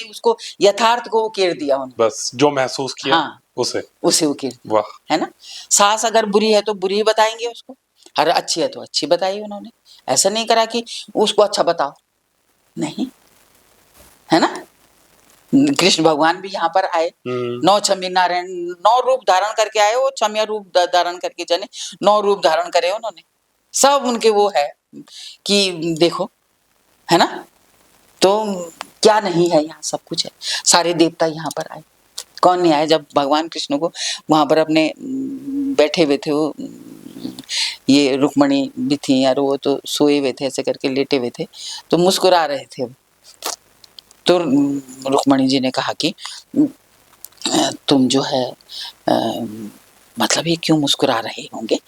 उसको यथार्थ को उकेर दिया उन्होंने, बस जो महसूस किया उसे उकेर दिया, है ना? सास अगर बुरी है तो बुरी ही बताएंगे उसको, और अच्छी है तो अच्छी बताई उन्होंने। ऐसा नहीं करा कि उसको अच्छा बताओ, नहीं, है ना? कृष्ण भगवान भी यहाँ पर आए, 9 छमी नारायण 9 रूप धारण करके आए, वो छमिया रूप धारण करके चले, 9 रूप धारण करे उन्होंने, सब उनके वो है कि देखो, है ना? तो क्या नहीं है, यहाँ सब कुछ है। सारे देवता यहाँ पर आए, कौन नहीं आए? जब भगवान कृष्ण को वहां पर अपने बैठे हुए थे, वो ये रुक्मणी भी थी यार, वो तो सोए हुए थे, ऐसे करके लेटे हुए थे, तो मुस्कुरा रहे थे। तो रुक्मणी जी ने कहा कि तुम जो है मतलब ये क्यों मुस्कुरा रहे होंगे,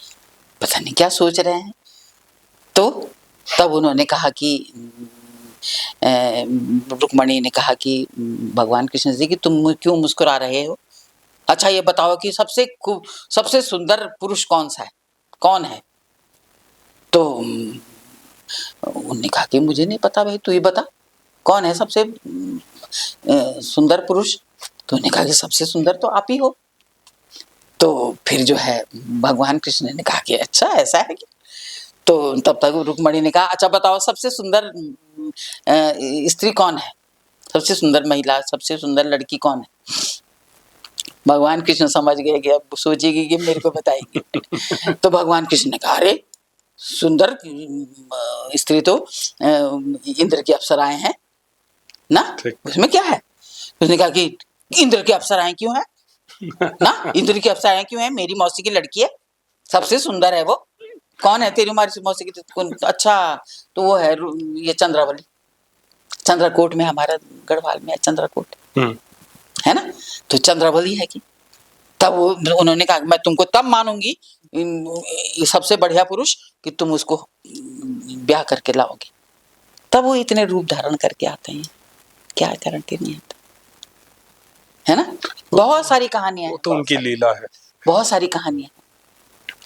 पता नहीं क्या सोच रहे हैं। तो तब उन्होंने कहा कि रुक्मणी ने कहा कि भगवान कृष्ण जी कि तुम क्यों मुस्कुरा रहे हो? अच्छा ये बताओ कि सबसे सुंदर पुरुष कौन सा है, कौन है? तो उन्होंने कहा कि मुझे नहीं पता भाई, तू ही बता कौन है सबसे सुंदर पुरुष? तो उन्होंने कहा कि सबसे सुंदर तो आप ही हो। तो फिर जो है भगवान कृष्ण ने कहा कि अच्छा ऐसा है कि, तो तब तक रुक्मणी ने कहा अच्छा बताओ सबसे सुंदर स्त्री कौन है, सबसे सुंदर महिला, सबसे सुंदर लड़की कौन है? भगवान कृष्ण समझ गए कि अब सोचेगी कि मेरे को बताएगी। तो भगवान कृष्ण ने कहा, अरे सुंदर स्त्री तो इंद्र की अप्सराएं हैं ना, ठीक। उसमें क्या है? उसने कहा कि इंद्र की अप्सराएं क्यों है ना, इंद्र की अप्सराएं क्यों है, मेरी मौसी की लड़की है, सबसे सुंदर है वो। कौन है तेरी मौसी की? अच्छा, तो वो है ये चंद्रावली, चंद्रकोट में, हमारा गढ़वाल में है चंद्रकोट, है ना, तो चंद्रावली है कि। तब उन्होंने कहा मैं तुमको तब मानूंगी सबसे बढ़िया पुरुष कि तुम उसको ब्याह करके लाओगे। तब वो इतने रूप धारण करके आते हैं, क्या गारंटी नहीं आता, है ना। बहुत सारी कहानियां हैं, तो उनकी लीला है, बहुत सारी कहानियां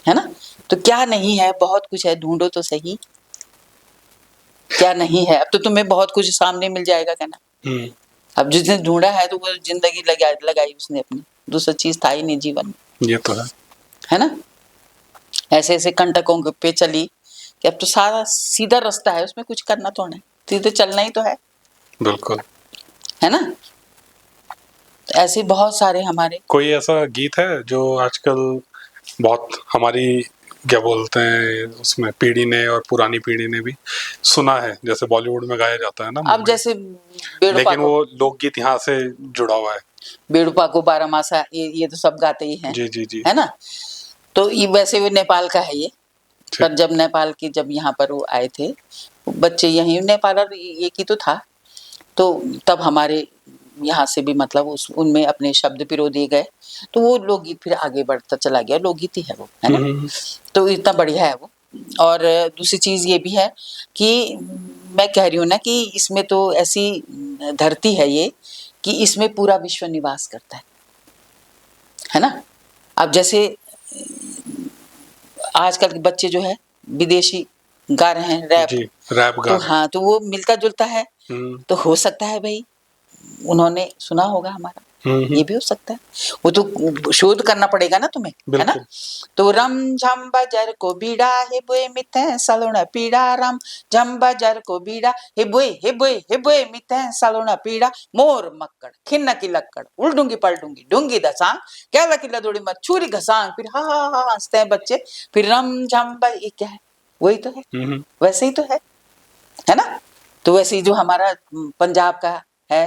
है ना। तो क्या नहीं है, बहुत कुछ है, ढूंढो तो सही क्या नहीं है। अब तो तुम्हें बहुत कुछ सामने मिल जाएगा, कहना। अब जिसने ढूंढा है तो वो जिंदगी लगाई उसने अपनी, दूसरी चीज था ही नहीं जीवन में, ये तो है ना। ऐसे ऐसे कंटकों पे चली कि अब तो सारा सीधा रास्ता है, उसमें कुछ करना तो नहीं, सीधे चलना ही तो है, बिल्कुल, है ना। ऐसे बहुत सारे हमारे। कोई ऐसा गीत है जो आजकल बहुत हमारी क्या बोलते हैं उसमें पीढ़ी ने और पुरानी पीढ़ी ने भी सुना है, जैसे बॉलीवुड में गाया जाता है ना, अब जैसे लेकिन वो लोकगीत यहाँ से जुड़ा हुआ है, बेड़ुपा को बारहमासा, ये तो सब गाते ही हैं, जी जी जी, है ना। तो ये वैसे भी नेपाल का है ये, पर जब नेपाल की जब यहाँ पर वो आए थे बच्चे, यहीं नेपाल ये की तो था, तो तब हमारे यहाँ से भी मतलब उनमें अपने शब्द पिरो दिए गए, तो वो लोकगीत फिर आगे बढ़ता चला गया, लोकगीत ही है वो, है ना। तो इतना बढ़िया है वो। और दूसरी चीज ये भी है कि मैं कह रही हूँ ना कि इसमें तो ऐसी धरती है ये कि इसमें पूरा विश्व निवास करता है ना। अब जैसे आजकल के बच्चे जो है विदेशी गा रहे हैं रैप, रैप गा, तो हाँ, तो वो मिलता जुलता है, तो हो सकता है भाई उन्होंने सुना होगा हमारा, ये भी हो सकता है। वो तो शोध करना पड़ेगा ना तुम्हें, है ना। तो रम झम बजर को बीड़ा हे बोए मिथे सलोना पीड़ा, रम झम बजर को बीड़ा हे बोए मिथे सलोना पीड़ा, मोर मक्कड़ खिन्न की लक्कड़ उल्डूंगी पलटूंगी डूंगी दसांग क्या लकी लदोड़ी मत छुरी घसांग, फिर हा हा हा हंसते हैं बच्चे, फिर रम झम ये क्या है, वही तो है, वैसे ही तो है ना। तो वैसे ही जो हमारा पंजाब का है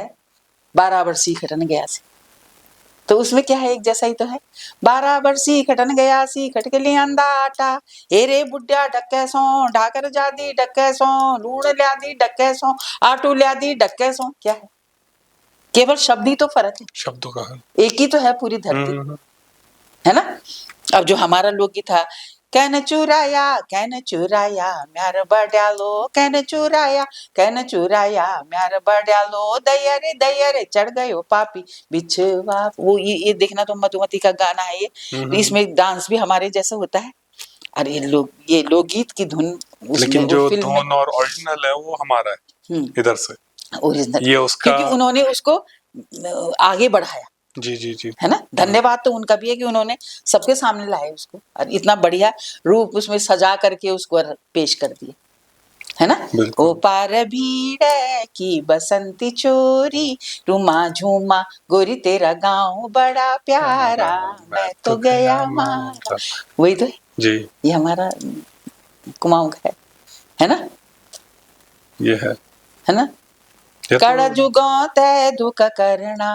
12 वर्षी खटन गया सी, तो उसमें क्या है, एक जैसा ही तो है। 12 वर्षी खटन गया सी खट के लिए अंदा आटा, हेरे बुढ़िया डक्के सो ढाकर जादी डक्के सो, लूण लिया दी डक्के सो, आटू लिया दी डक्के सो, क्या है, केवल शब्द ही तो फर्क है, शब्दों का एक ही तो है पूरी धरती, है ना। अब जो हमारा लोकगीत था, कैन चुराया म्यार बड्यालो, कैन चुराया म्यार बड्यालो, दया रे चढ़ गयो पापी बिछवा। वो ये देखना, तो मधुमती का गाना है ये, इसमें डांस भी हमारे जैसा होता है। अरे ये लोकगीत की धुन, लेकिन जो धुन और ओरिजिनल है वो हमारा है इधर से, ओरिजिनल, ये उसका, क्योंकि उन्होंने उसको आगे बढ़ाया, जी जी जी, है ना। धन्यवाद तो उनका भी है कि उन्होंने सबके सामने लाए उसको, और इतना बढ़िया रूप उसमें सजा करके उसको पेश कर दिए, है ना। ओ पार भीड़ की बसंती चोरी, रुमा झूमा गोरी तेरा गांव बड़ा प्यारा, मैं तो गया मारा, वही तो है जी, ये हमारा कुमाऊं का है ना, ये है ना। कड़ जुगों ते दुख करना,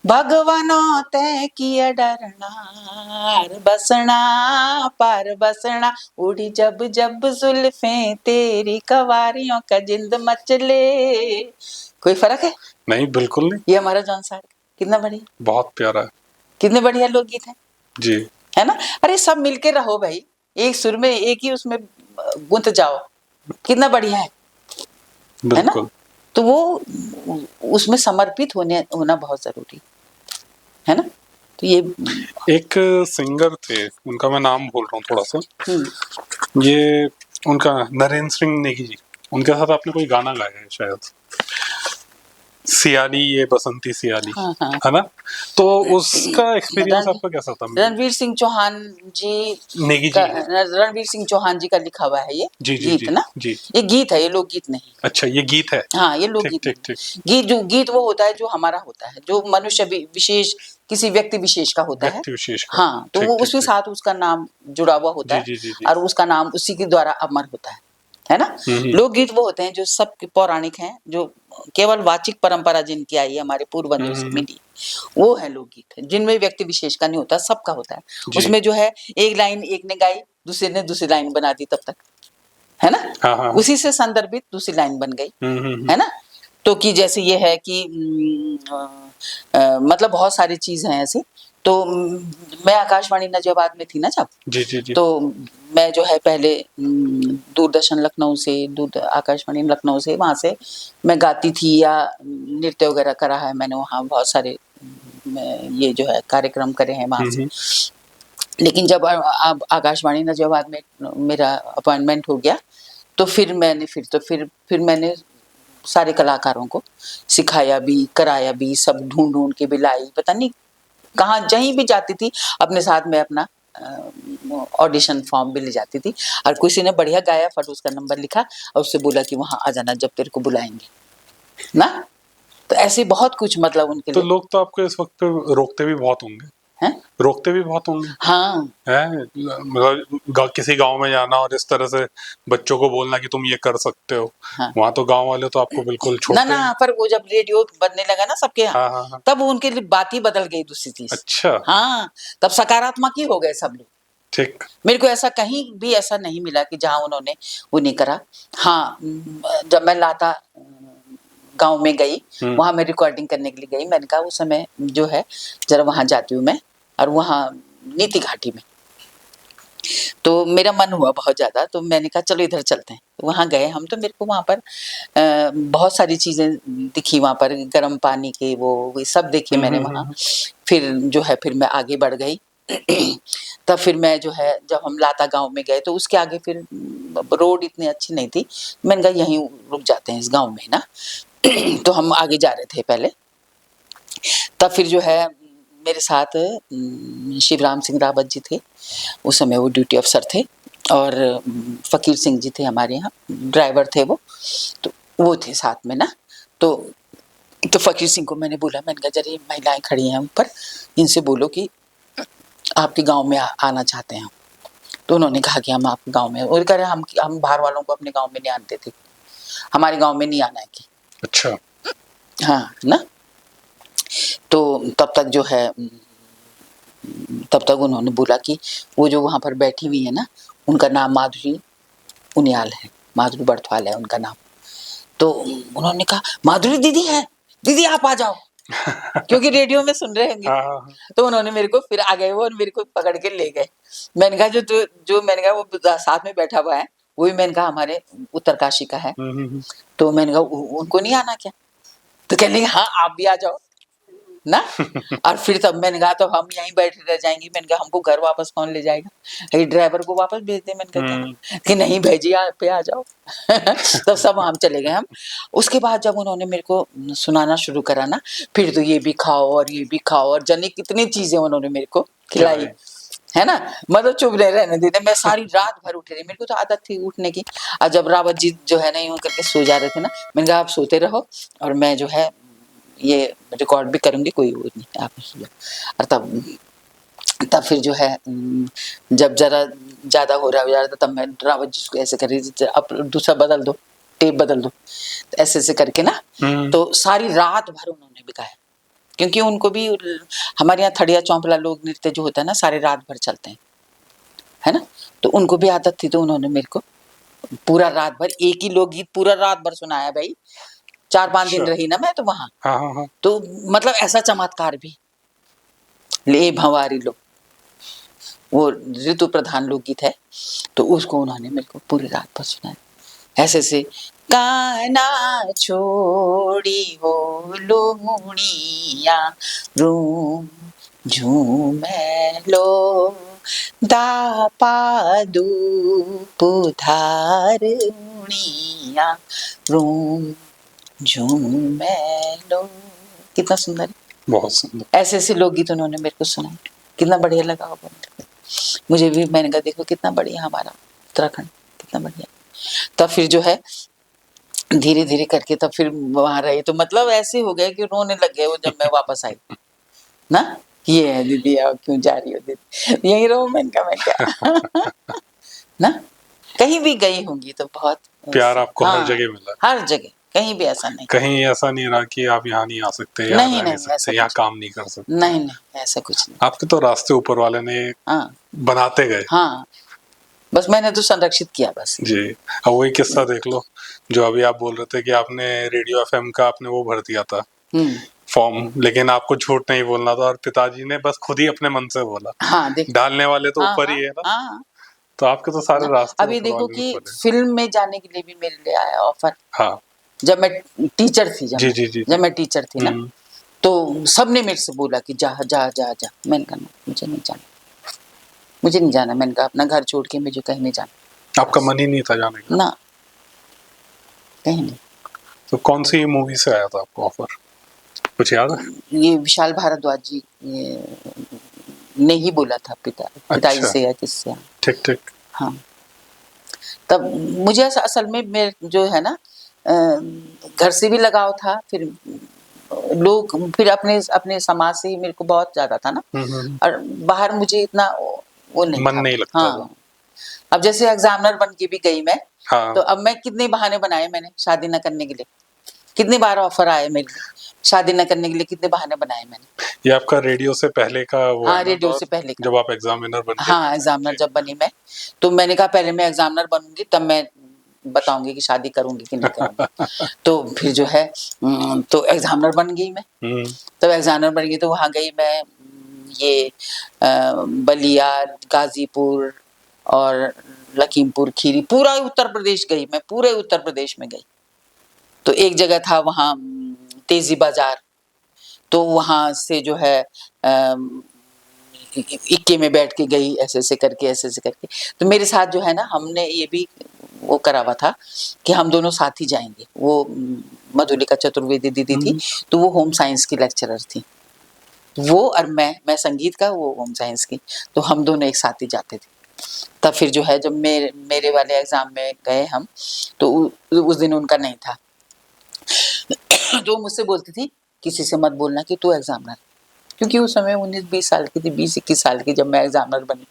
भगवानो ते किया डरना, पार बसना उड़ी जब जब जुल्फे तेरी, कवारियों का जिंद मचले। कोई फर्क है? नहीं, बिल्कुल नहीं। ये हमारा जॉन साहब कितना बढ़िया, बहुत प्यारा है, कितने बढ़िया लोकगीत है जी, है ना। अरे सब मिलके रहो भाई, एक सुर में, एक ही उसमें गुंथ जाओ, कितना बढ़िया है ना। तो वो उसमें समर्पित होना बहुत जरूरी है ना। तो ये एक सिंगर थे, उनका मैं नाम भूल रहा हूँ थोड़ा सा, ये उनका नरेंद्र सिंह नेगी जी, उनके साथ आपने कोई गाना गाया है शायद, सियाली ये बसंती सियाली, हाँ हाँ। है ना? तो उसका एक्सपीरियंस रण- आपका कैसा था? रणवीर सिंह चौहान जी नेगी का, जी है। रणवीर सिंह चौहान जी का लिखा हुआ है ये जी जी गीत जी ना। जी। ये गीत है, ये लोकगीत नहीं। अच्छा, ये गीत है। हाँ, ये ठीक लोकगीत ठीक नहीं। ठीक। गीत जो गीत वो होता है जो हमारा होता है, जो मनुष्य विशेष किसी व्यक्ति विशेष का होता है। व्यक्ति विशेष का। हाँ, तो ठीक वो ठीक उसके ठीक। साथ उसका नाम जुड़ा हुआ होता जी है जी जी जी। और उसका नाम उसी के द्वारा अमर होता है ना। लोकगीत वो होते हैं जो सब पौराणिक हैं, जो केवल वाचिक परंपरा जिनकी आई है, हमारे पूर्वजों से मिली, वो है लोकगीत, जिनमें व्यक्ति विशेष का नहीं होता, सबका होता है। जी। उसमें जो है एक लाइन एक ने गाई, दूसरे ने दूसरी लाइन बना दी, तब तक है ना। हाँ हाँ। उसी से संदर्भित दूसरी लाइन बन गई, है ना। तो कि जैसे ये है कि मतलब बहुत सारी चीजें हैं ऐसी। तो मैं आकाशवाणी नजियाबाद में थी ना जब, जी जी जी। तो मैं जो है पहले दूरदर्शन लखनऊ से, आकाशवाणी लखनऊ से, वहाँ से मैं गाती थी या नृत्य वगैरह करा है मैंने, वहाँ बहुत सारे ये जो है कार्यक्रम करे हैं वहाँ से। लेकिन जब अब आकाशवाणी नजियाबाद में मेरा अपॉइंटमेंट हो गया, तो फिर मैंने फिर मैंने सारे कलाकारों को सिखाया भी, कराया भी, सब ढूंढ ढूंढ के भी लाई, पता नहीं कहाँ जहीं भी जाती थी अपने साथ में अपना ऑडिशन फॉर्म भी ले जाती थी, और किसी ने बढ़िया गाया, फट उसका नंबर लिखा और उससे बोला कि वहाँ आ जाना जब तेरे को बुलाएंगे ना। तो ऐसे बहुत कुछ मतलब उनके तो लिए लोग तो आपको इस वक्त पे रोकते भी बहुत होंगे, हैं। रोकते भी बहुत होंगे। हाँ, है मतलब किसी गांव में जाना और इस तरह से बच्चों को बोलना कि तुम ये कर सकते हो, हाँ। वहां तो गांव वाले तो आपको बिल्कुल ना छोड़ते ना, हैं। पर वो जब रेडियो बनने लगा ना सबके यहाँ, हाँ हाँ हाँ। तब उनके लिए बात ही बदल गई, दूसरी चीज। अच्छा। हाँ, तब सकारात्मक ही हो गए सब लोग। ठीक। मेरे को ऐसा कहीं भी ऐसा नहीं मिला कि जहाँ उन्होंने वो नहीं करा। हाँ, जब मैं लाता गांव में गई, वहां मैं रिकॉर्डिंग करने के लिए गई, मैंने कहा उस समय जो है जरा वहां जाती हूँ मैं, और वहाँ नीति घाटी में, तो मेरा मन हुआ बहुत ज्यादा, तो मैंने कहा चलो इधर चलते हैं। वहां गए हम, तो मेरे को वहां पर बहुत सारी चीजें दिखी, वहां पर गर्म पानी के वो सब देखे मैंने वहां। फिर जो है फिर मैं आगे बढ़ गई। तब फिर मैं जो है, जब हम लाता गांव में गए, तो उसके आगे फिर रोड इतनी अच्छी नहीं थी, मैंने कहा यहीं रुक जाते हैं इस गांव में ना। तो हम आगे जा रहे थे पहले। तब फिर जो है मेरे साथ शिवराम सिंह रावत जी थे, उस समय वो ड्यूटी अफसर थे, और फकीर सिंह जी थे हमारे यहाँ, ड्राइवर थे वो, तो वो थे साथ में ना। तो फकीर सिंह को मैंने बोला, मैंने कहा जरा महिलाएं खड़ी हैं ऊपर, इनसे बोलो कि आपके गांव में आना चाहते हैं। तो उन्होंने कहा कि हम आपके गांव में, और कह रहे हम बाहर वालों को अपने गांव में नहीं आने देते, हमारे गांव में नहीं आना है कि। अच्छा। हाँ ना। तो तब तक जो है, तब तक उन्होंने बोला कि वो जो वहां पर बैठी हुई है ना, उनका नाम माधुरी उनियाल है, माधुरी बर्थवाल है उनका नाम। तो उन्होंने कहा माधुरी दीदी है, दीदी आप आ जाओ, क्योंकि रेडियो में सुन रहे होंगे। तो उन्होंने मेरे को फिर आ गए वो, और मेरे को पकड़ के ले गए। मैंने कहा जो मैंने कहा वो साथ में बैठा हुआ है, वो भी मैंने कहा हमारे उत्तरकाशी का है। तो मैंने कहा उनको नहीं आना क्या? तो कहने लगे हाँ आप भी आ जाओ ना। और फिर तब मैंने कहा तो हम यहीं बैठे रह जाएंगे, मैंने कहा हमको घर वापस कौन ले जाएगा, ये ड्राइवर को वापस भेज दे। मैंने कहा कि नहीं भेजिए, आप पे आ जाओ। तब सब हम चले गए हम। उसके बाद जब उन्होंने मेरे को सुनाना शुरू करा ना, फिर तो ये भी खाओ और ये भी खाओ, और जाने कितनी चीजें उन्होंने मेरे को खिलाई, है ना। मतलब चुप नहीं रहने देते, मैं सारी रात भर उठे रही, मेरे को तो आदत थी उठने की। और जब रावत जी जो है ना यूं करके सो जा रहे थे ना, मैंने कहा आप सोते रहो और मैं जो है ये रिकॉर्ड भी करूंगी, कोई वो नहीं, आप सो जाओ। और तब फिर जो है जब जरा ज्यादा हो रहा है तब मैं रावत जी को ऐसे कर रही थी, अब दूसरा बदल दो, टेप बदल दो, तो ऐसे करके ना। तो सारी रात भर उन्होंने भी गाया, क्योंकि उनको भी हमारे यहाँ थड़िया चौंपला लोक नृत्य जो होता है ना, सारे रात भर चलते हैं, है ना। तो उनको भी आदत थी, तो उन्होंने मेरे को पूरा रात भर एक ही लोकगीत पूरा रात भर सुनाया भाई। 4-5 दिन रही ना मैं तो वहां। हाँ। तो मतलब ऐसा चमत्कार भी, ले भंवारी लो, वो ऋतु प्रधान लोकगीत है, तो उसको उन्होंने मेरे को पूरी रात भर सुनाया ऐसे से। काना छोड़ी हो लुमुड़िया रूम झूमेलो दापादू पुधार मुड़िया रूम झूमे लो, कितना सुंदर है। बहुत सुंदर। ऐसे ऐसे लोकगीत उन्होंने मेरे को सुनाए, कितना बढ़िया लगा होगा मेरे को। मुझे भी, मैंने कहा देखो कितना बढ़िया हमारा उत्तराखंड, कितना बढ़िया। तब फिर जो है धीरे धीरे करके तब फिर वहां रहे, तो मतलब ऐसे हो गया कि रोने लग गए वो जब मैं वापस आई ना। ये है दीदी, आप क्यों जा रही हो दीदी, यही रहो। मैं क्या ना, कहीं भी गई होंगी तो बहुत प्यार आपको हर हाँ, जगह मिला। हर जगह, कहीं भी ऐसा नहीं, कहीं ऐसा नहीं रहा कि आप यहाँ नहीं आ सकते, यहाँ नहीं रह नहीं नहीं, ऐसा सकते, यहाँ कुछ काम नहीं कर सकते। नहीं, नहीं ऐसा कुछ नहीं। आपके तो रास्ते ऊपर वाले ने हाँ बनाते गए। हाँ, बस मैंने तो संरक्षित किया बस। जी। अब वही किस्सा देख लो जो अभी आप बोल रहे थे कि आपने रेडियो एफएम का आपने वो भर दिया था फॉर्म, लेकिन आपको झूठ नहीं बोलना था और पिताजी ने बस खुद ही अपने मन से बोला। हाँ देख, डालने वाले तो हाँ ऊपर हाँ ही है ना। हाँ, तो आपके तो सारे ना रास्ते अभी ऊपर देखो वाले ने कि खोले। फिल्म में जाने के लिए भी मेरे लिए आया ऑफर। हाँ जब मैं टीचर थी, जी जी जी जब मैं टीचर थी ना, हम्म। तो सबने मेरे से बोला कि जा जा जा जा। मैंने कहा मुझे नहीं जाना, मुझे नहीं जाना। मैंने कहा अपना घर छोड़ के मुझे कहीं नहीं जाना। आपका मन ही नहीं था जाने का ना, कहीं नहीं। तो कौन सी मूवी से आया था आपको ऑफर, कुछ याद है? ये विशाल भारद्वाज जी ने ही बोला था, पिताजी अच्छा। से या किससे। ठीक ठीक। हाँ, तब मुझे असल में मेरे जो है ना घर से भी लगाव था, फिर लोग, फिर अपने अपने समाज से ही मेरे को बहुत ज्यादा था ना। और बाहर मुझे इतना वो नहीं मन था। नहीं लगता हाँ, अब जैसे एग्जामिनर बन के भी गई मैं, हाँ। तो अब मैं कितने बहाने बनाए मैंने शादी न करने के लिए, कितनी बार ऑफर आए मेरे लिए शादी न करने के लिए, कितने बहाने बनाए मैंने। ये आपका रेडियो से पहले का वो हाँ, है ना रेडियो दौर, से पहले का, जब आप एग्जामिनर बन के हाँ एग्जामिनर जब बनी मैं, तो मैंने कहा पहले मैं एग्जामिनर बनूंगी तब मैं बताऊंगी कि शादी करूंगी कि नहीं करूंगी। तो फिर जो है तो एग्जामिनर बन गई मैं। तब एग्जामिनर बन गई तो वहां गई मैं, ये बलिया, गाजीपुर और लखीमपुर खीरी, पूरा उत्तर प्रदेश गई मैं, पूरे उत्तर प्रदेश में गई। तो एक जगह था वहाँ तेजी बाजार, तो वहां से जो है इक्के में बैठ के गई, ऐसे ऐसे करके, ऐसे ऐसे करके। तो मेरे साथ जो है ना, हमने ये भी वो करा हुआ था कि हम दोनों साथ ही जाएंगे। वो मधुलिका चतुर्वेदी दीदी थी, तो वो होम साइंस की लेक्चरर थी, वो और मैं संगीत का, वो होम साइंस की, तो हम दोनों एक साथ ही जाते थे। तब फिर जो है जब मेरे वाले एग्जाम में गए हम, तो उस दिन उनका नहीं था। तो मुझसे बोलती थी किसी से मत बोलना कि तू एग्जामिनर, क्योंकि उस समय 19-20 साल की थी, 20-21 साल की जब मैं एग्जामिनर बनी,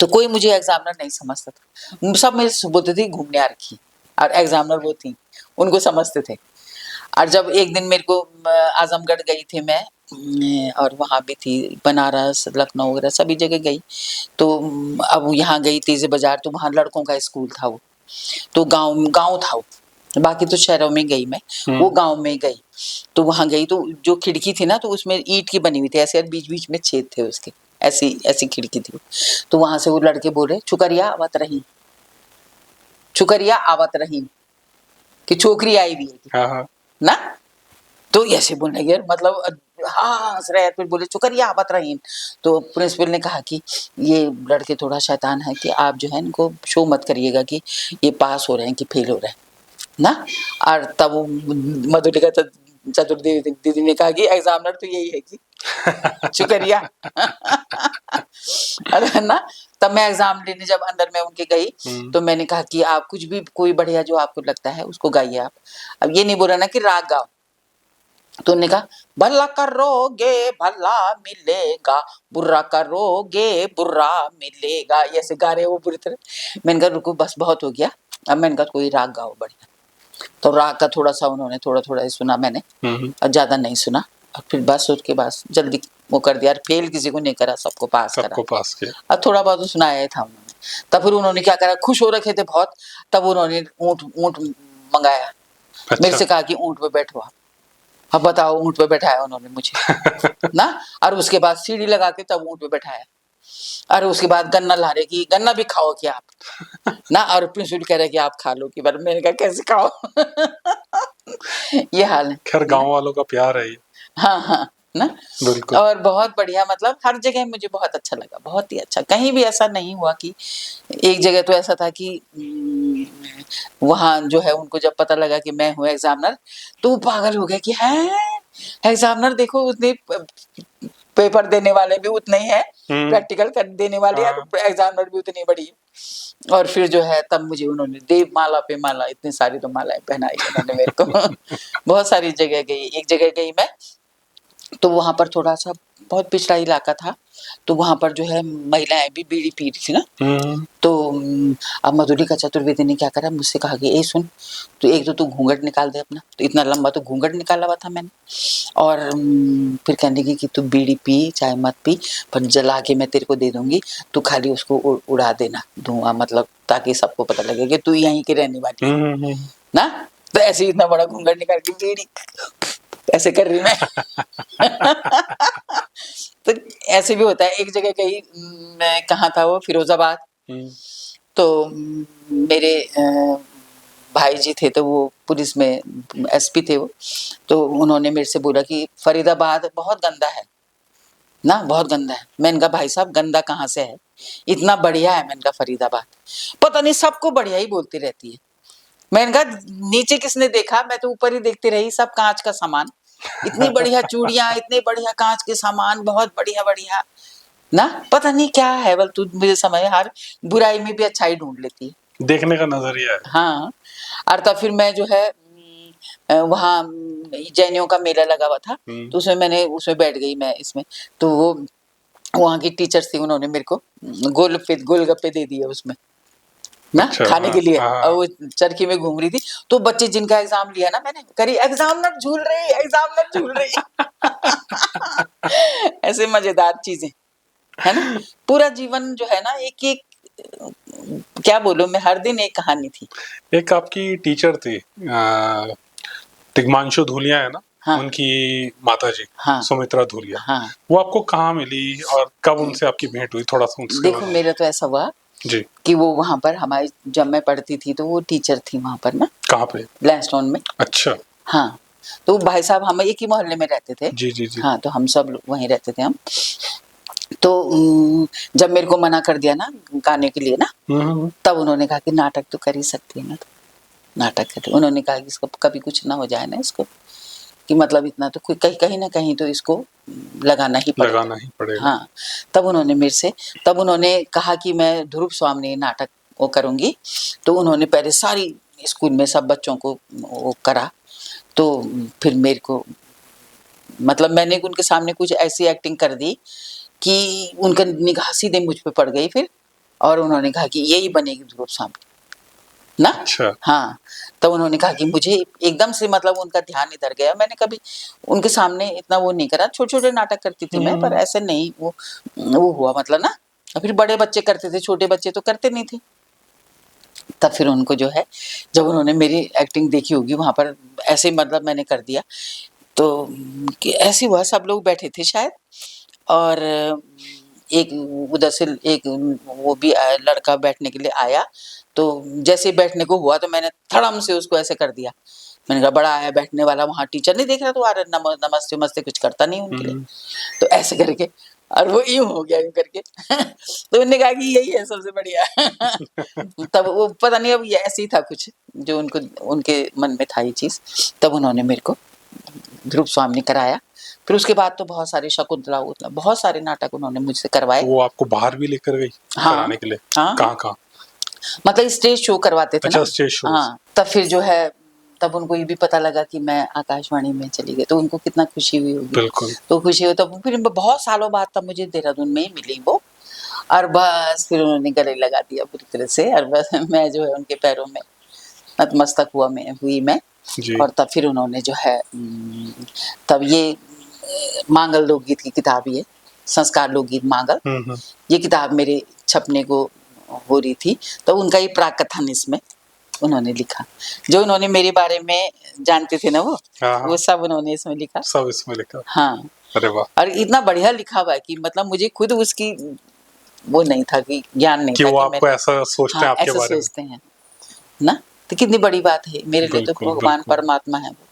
तो कोई मुझे एग्जामिनर नहीं समझता था। सब मेरे से बोलते थे घूमने आ रखी, और एग्जामिनर वो थी, उनको समझते थे। और जब एक दिन मेरे को आजमगढ़ गई थी मैं, और वहाँ भी थी, बनारस, लखनऊ वगैरह सभी जगह गई। तो अब यहाँ गई तेजे बाजार, तो वहाँ लड़कों का स्कूल था वो, तो गांव था वो, बाकी तो शहरों में गई मैं, वो गांव में गई। तो वहां गई तो जो खिड़की थी ना, तो उसमें ईंट की बनी हुई थी, ऐसे बीच बीच में छेद थे उसके, ऐसी ऐसी खिड़की थी। तो वहां से वो लड़के बोले चुकरिया आवत रही, चुकरिया आवत रही, कि छोकरी आई भी है ना। तो ऐसे बोलने लगे, मतलब हाँ हंस रहे, फिर बोले चुकरिया आवत रही। तो प्रिंसिपल ने कहा कि ये लड़के थोड़ा शैतान है, कि आप जो है इनको शो मत करिएगा कि ये पास हो रहे हैं कि फेल हो रहे हैं ना। और तब मधुलिका चतुर्वेदी दीदी ने कहा कि एग्जामिनर तो यही है कि शुक्रिया। अरे ना, तब मैं एग्जाम लेने जब अंदर में उनके गई, तो मैंने कहा कि आप कुछ भी, कोई बढ़िया जो आपको लगता है उसको गाइए आप। अब ये नहीं बोला ना कि राग गाओ। तो उन्होंने कहा भला करोगे भला मिलेगा, बुरा करोगे बुरा मिलेगा, ऐसे गा रहे वो पूरी तरह। मैंने कहा रुको बस बहुत हो गया, अब मैंने कहा कोई राग गाओ बढ़िया। तो राग का थोड़ा सा उन्होंने थोड़ा थोड़ा सुना मैंने, और ज्यादा नहीं सुना। और फिर बस उसके बाद जल्दी वो कर दिया, फेल किसी को नहीं करा, सबको पास करा, सबको पास किया। और थोड़ा बहुत सुनाया था उन्होंने। तब फिर उन्होंने क्या करा, खुश हो रखे थे बहुत, तब उन्होंने ऊँट मंगाया। अच्छा। मेरे से कहा कि ऊँट पे बैठो आप। अब बताओ, ऊँट पे बैठाया उन्होंने मुझे ना, और उसके बाद सीढ़ी लगा के तब ऊँट पे बैठाया। और उसके बाद गन्ना ला रहे कि गन्ना भी खाओ क्या आप ना, और प्रिंसिपल कह रहे कि आप खा लो कि बार। मैंने कहा कैसे खाओ। ये हाल है। खैर गांव वालों का प्यार है ये। हाँ हाँ, ना। बिल्कुल। और बहुत बढ़िया, मतलब हर जगह मुझे बहुत अच्छा लगा, बहुत ही अच्छा। कहीं भी ऐसा नहीं हुआ कि, एक जगह तो ऐसा था कि वहाँ जो है उनको जब पता लगा कि मैं हूँ एग्जामिनर, तो वो पागल हो गए कि है एग्जामिनर, देखो उतने पेपर देने वाले भी उतने ही हैं, प्रैक्टिकल कर देने वाले हाँ। और एग्जामिनर भी उतनी बड़ी है। और फिर जो है तब मुझे उन्होंने देव माला पे माला, इतनी सारी तो मालाएं पहनाई उन्होंने मेरे को। बहुत सारी जगह गई, एक जगह गई मैं, तो वहां पर थोड़ा सा बहुत पिछड़ा इलाका था, तो वहां पर जो है महिलाएं भी बीड़ी पी रही थी ना। तो अब मधुलिका का चतुर्वेदी ने क्या करा, मुझसे कहा कि ए सुन, तो एक तो तू घूंघट निकाल दे अपना, तो इतना लंबा तो घूंघट निकाला हुआ था मैंने। और फिर कहने लगी कि तू बीड़ी पी चाहे मत पी, पर जला के मैं तेरे को दे दूंगी, तू खाली उसको उड़ा देना धुआं, मतलब ताकि सबको पता लगे कि तू यहीं की रहने वाली है ना। तो ऐसे इतना बड़ा घूंघट निकाल के बीड़ी ऐसे कर रही मैं। तो ऐसे भी होता है। एक जगह गई मैं, कहाँ था वो, फिरोजाबाद। तो मेरे भाई जी थे, तो वो पुलिस में एसपी थे वो, तो उन्होंने मेरे से बोला कि फरीदाबाद बहुत गंदा है ना, बहुत गंदा है। मैंने कहा भाई साहब गंदा कहाँ से है, इतना बढ़िया है। मैंने कहा फरीदाबाद, पता नहीं सबको बढ़िया ही बोलती रहती है। मैंने कहा नीचे किसने देखा, मैं तो ऊपर ही देखती रही, सब कांच का सामान, इतनी बढ़िया चूड़ियां, इतने बढ़िया कांच के सामान, बहुत बढ़िया बढ़िया ना। पता नहीं क्या है, बल तू मुझे समय, हर बुराई में भी अच्छाई ढूंढ लेती है, देखने का नजरिया है। हाँ। और तब फिर मैं जो है वहाँ जैनियों का मेला लगा हुआ था, तो उसमें मैंने उसमें बैठ गई मैं इसमें, तो वो वहाँ की टीचर थी, उन्होंने मेरे को गोलगप्पे दे दिए उसमें ना, अच्छा, खाने के लिए। हाँ। और वो चरखी में घूम रही थी, तो बच्चे जिनका एग्जाम लिया ना मैंने, करी एग्जामिनर झूल रही, एग्जामिनर झूल रही। ऐसे मजेदार चीजें है ना। पूरा जीवन जो है ना, एक एक, क्या बोलूं मैं, हर दिन एक कहानी थी। एक आपकी टीचर थी तिग्मांशु धूलिया है ना, हाँ। उनकी माता जी, हाँ। सुमित्रा धूलिया, हाँ। वो आपको कहाँ मिली और कब उनसे आपकी भेंट हुई, थोड़ा सा उसके देखो बारे में। मेरा तो ऐसा हुआ जी। कि वो वहां पर हमारी, जब मैं पढ़ती थी तो वो टीचर थी वहां पर ना, कहाँ पे? लैंसडाउन में। अच्छा। हाँ, तो भाई साहब हम एक ही मोहल्ले में रहते थे। जी जी जी। हाँ, तो हम सब वहीं रहते थे हम। तो जब मेरे को मना कर दिया ना गाने के लिए ना, तब उन्होंने कहा कि नाटक तो कर ही सकती है ना, तो नाटक कर। उन्होंने कहा कि इसको कभी कुछ ना हो जाए ना, इसको कि मतलब इतना तो कोई कहीं ना कहीं तो इसको लगाना ही पड़ेगा। हाँ, तब उन्होंने मेरे से, तब उन्होंने कहा कि मैं ध्रुव स्वामी नाटक वो करूँगी। तो उन्होंने पहले सारी स्कूल में सब बच्चों को वो करा, तो फिर मेरे को, मतलब मैंने उनके सामने कुछ ऐसी एक्टिंग कर दी कि उनका निगाह सीधे मुझ पे पड़ गई फिर, और उन्होंने कहा कि यही बनेगी ध्रुव स्वामी ना। अच्छा। हाँ, तब उन्होंने कहा कि मुझे एकदम से, मतलब उनका ध्यान इधर गया। मैंने कभी उनके सामने इतना वो नहीं करा, छोटे छोटे नाटक करती थी मैं, पर ऐसे नहीं वो हुआ मतलब ना। फिर बड़े बच्चे करते थे, छोटे बच्चे तो करते नहीं थे। तब फिर उनको जो है, जब उन्होंने मेरी एक्टिंग देखी होगी वहां पर, ऐसे मतलब मैंने कर दिया, तो ऐसे हुआ, सब लोग बैठे थे शायद, और एक उधर से एक वो भी लड़का बैठने के लिए आया। तो जैसे बैठने को हुआ तो मैंने धड़म से उसको ऐसे कर दिया। मैंने कहा बड़ा आया बैठने वाला, वहाँ टीचर नहीं देख रहा, तो आ रहा नमस्ते नमस्ते कुछ करता नहीं उनके लिए। तो ऐसे करके, और वो यूं हो गया यूं करके। तो उन्होंने कहा कि यही है सबसे बढ़िया। तब वो पता नहीं, अब ये ऐसे ही था कुछ जो उनको, उनके मन में था ये चीज। तब उन्होंने मेरे को ध्रुव स्वामी कराया। फिर उसके बाद तो बहुत सारे शकुंतला, बहुत सारे नाटक उन्होंने मुझसे करवाए। वो आपको बाहर भी लेकर गई कराने के लिए? हाँ, कहाँ कहाँ? मतलब स्टेज शो करवाते थे। अच्छा, ना स्टेज शो। हाँ, तब फिर जो है, तब उनको ये भी पता लगा कि मैं आकाशवाणी में चली गई, तो उनको कितना खुशी हुई होगी। बिल्कुल। तो खुशी हुई, तब फिर बहुत सालों बाद तब मुझे देहरादून में ही मिली वो, और बस फिर उन्होंने गले लगा दिया पूरी तरह से, और बस मैं जो है उनके पैरों में नतमस्तक हुई मैं। और तब फिर उन्होंने जो है, तब ये मांगल लोकगीत की किताब, ये संस्कार लोकगीत मांगल, ये किताब मेरे छपने को हो रही थी, तो उनका ये प्राक कथन इसमें उन्होंने लिखा। जो उन्होंने मेरे बारे में जानते थे ना वो सब उन्होंने इसमें लिखा। सब इसमें लिखा। हाँ, अरे वाह। और इतना बढ़िया लिखा हुआ है कि मतलब मुझे खुद उसकी वो नहीं था, कि ज्ञान नहीं कि था वो कि आपको ऐसा सोचते हैं, आपके ऐसे बारे में सोचते हैं ना। तो कितनी बड़ी बात है मेरे लिए, तो भगवान परमात्मा है वो,